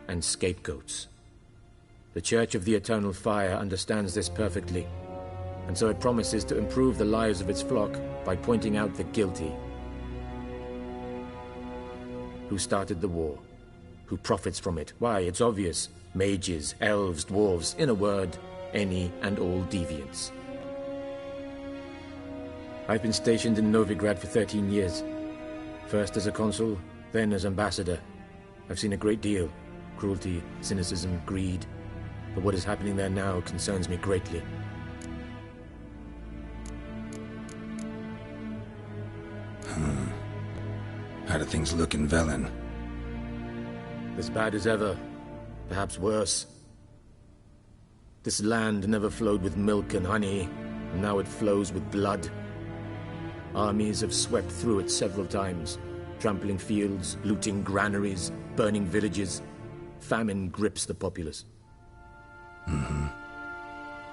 and scapegoats. The Church of the Eternal Fire understands this perfectly, and so it promises to improve the lives of its flock by pointing out the guilty. Who started the war? Who profits from it? Why, it's obvious. Mages, elves, dwarves, in a word, any and all deviants. I've been stationed in Novigrad for 13 years. First as a consul, then as ambassador. I've seen a great deal. Cruelty, cynicism, greed. But what is happening there now concerns me greatly. How do things look in Velen? As bad as ever. Perhaps worse. This land never flowed with milk and honey, and now it flows with blood. Armies have swept through it several times, trampling fields, looting granaries, burning villages. Famine grips the populace.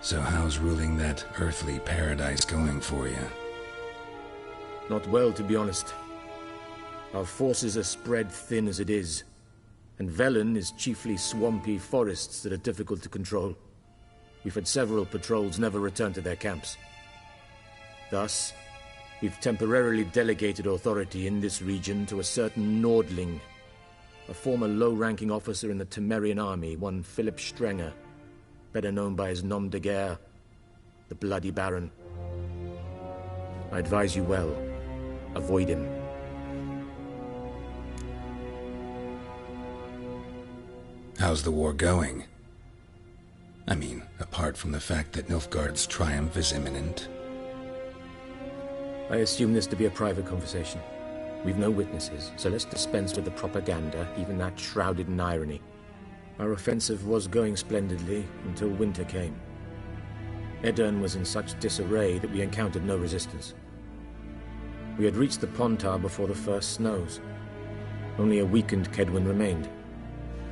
So how's ruling that earthly paradise going for you? Not well, to be honest. Our forces are spread thin as it is, and Velen is chiefly swampy forests that are difficult to control. We've had several patrols never return to their camps. Thus, we've temporarily delegated authority in this region to a certain Nordling, a former low-ranking officer in the Temerian army, one Philip Strenger, better known by his nom de guerre, the Bloody Baron. I advise you well, avoid him. How's the war going? I mean, apart from the fact that Nilfgaard's triumph is imminent. I assume this to be a private conversation. We've no witnesses, so let's dispense with the propaganda, even that shrouded in irony. Our offensive was going splendidly until winter came. Edirn was in such disarray that we encountered no resistance. We had reached the Pontar before the first snows. Only a weakened Kedwin remained,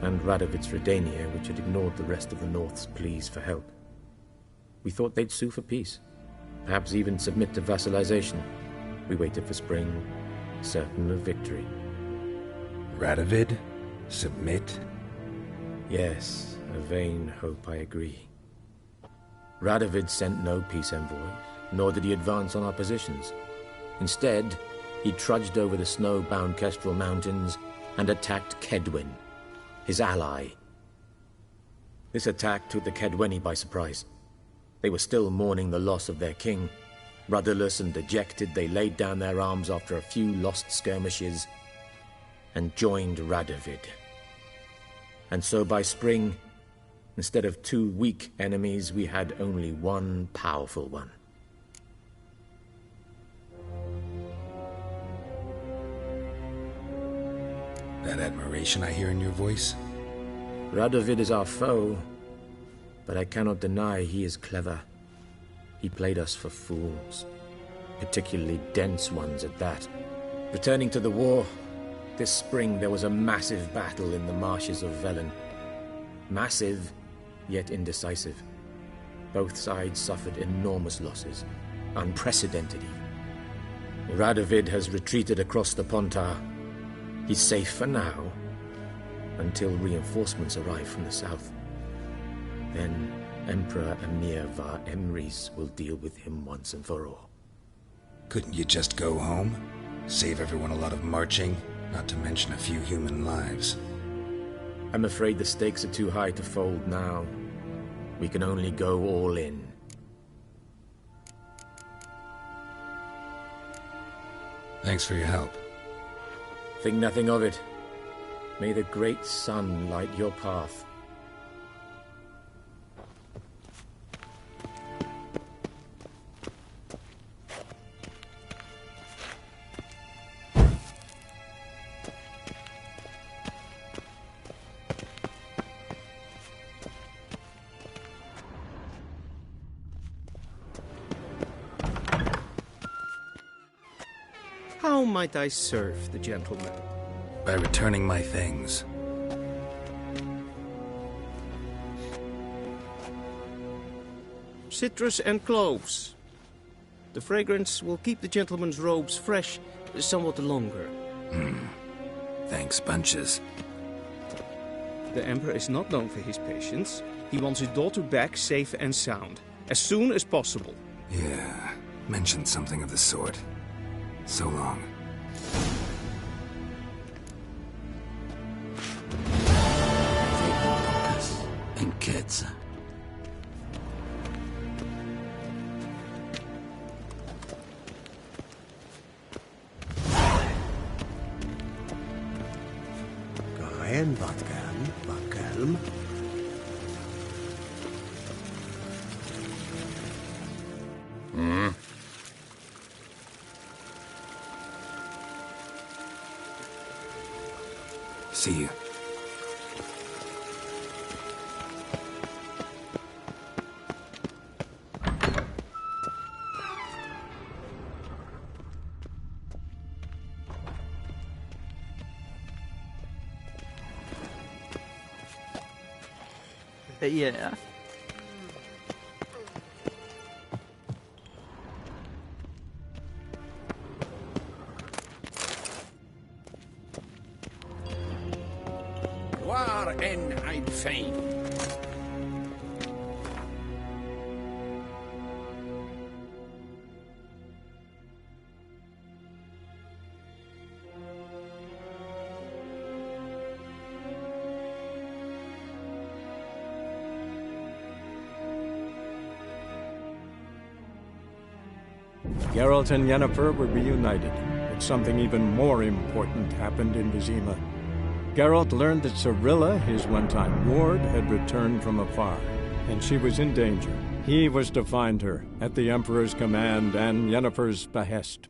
and Radovid's Redania, which had ignored the rest of the North's pleas for help. We thought they'd sue for peace, perhaps even submit to vassalization. We waited for spring, certain of victory. Radovid? Submit? Yes, a vain hope, I agree. Radovid sent no peace envoys, nor did he advance on our positions. Instead, he trudged over the snow-bound Kestrel Mountains and attacked Kedwin, his ally. This attack took the Kedweni by surprise. They were still mourning the loss of their king. Rudderless and dejected, they laid down their arms after a few lost skirmishes and joined Radovid. And so by spring, instead of 2 weak enemies, we had only one powerful one. That admiration I hear in your voice? Radovid is our foe, but I cannot deny he is clever. He played us for fools, particularly dense ones at that. Returning to the war, this spring there was a massive battle in the marshes of Velen. Massive, yet indecisive. Both sides suffered enormous losses, unprecedented even. Radovid has retreated across the Pontar. He's safe for now, until reinforcements arrive from the south. Then Emperor Emir var Emrys will deal with him once and for all. Couldn't you just go home? Save everyone a lot of marching, not to mention a few human lives. I'm afraid the stakes are too high to fold now. We can only go all in. Thanks for your help. Think nothing of it. May the great sun light your path. How might I serve the gentleman? By returning my things. Citrus and cloves. The fragrance will keep the gentleman's robes fresh somewhat longer. Thanks, bunches. The Emperor is not known for his patience. He wants his daughter back safe and sound, as soon as possible. Yeah, mentioned something of the sort. So long. And kids. Gaen Vatkelm. See you. Yeah. Waar en ein fein. Geralt and Yennefer were reunited, but something even more important happened in Vizima. Geralt learned that Cirilla, his one-time ward, had returned from afar, and she was in danger. He was to find her, at the Emperor's command and Yennefer's behest.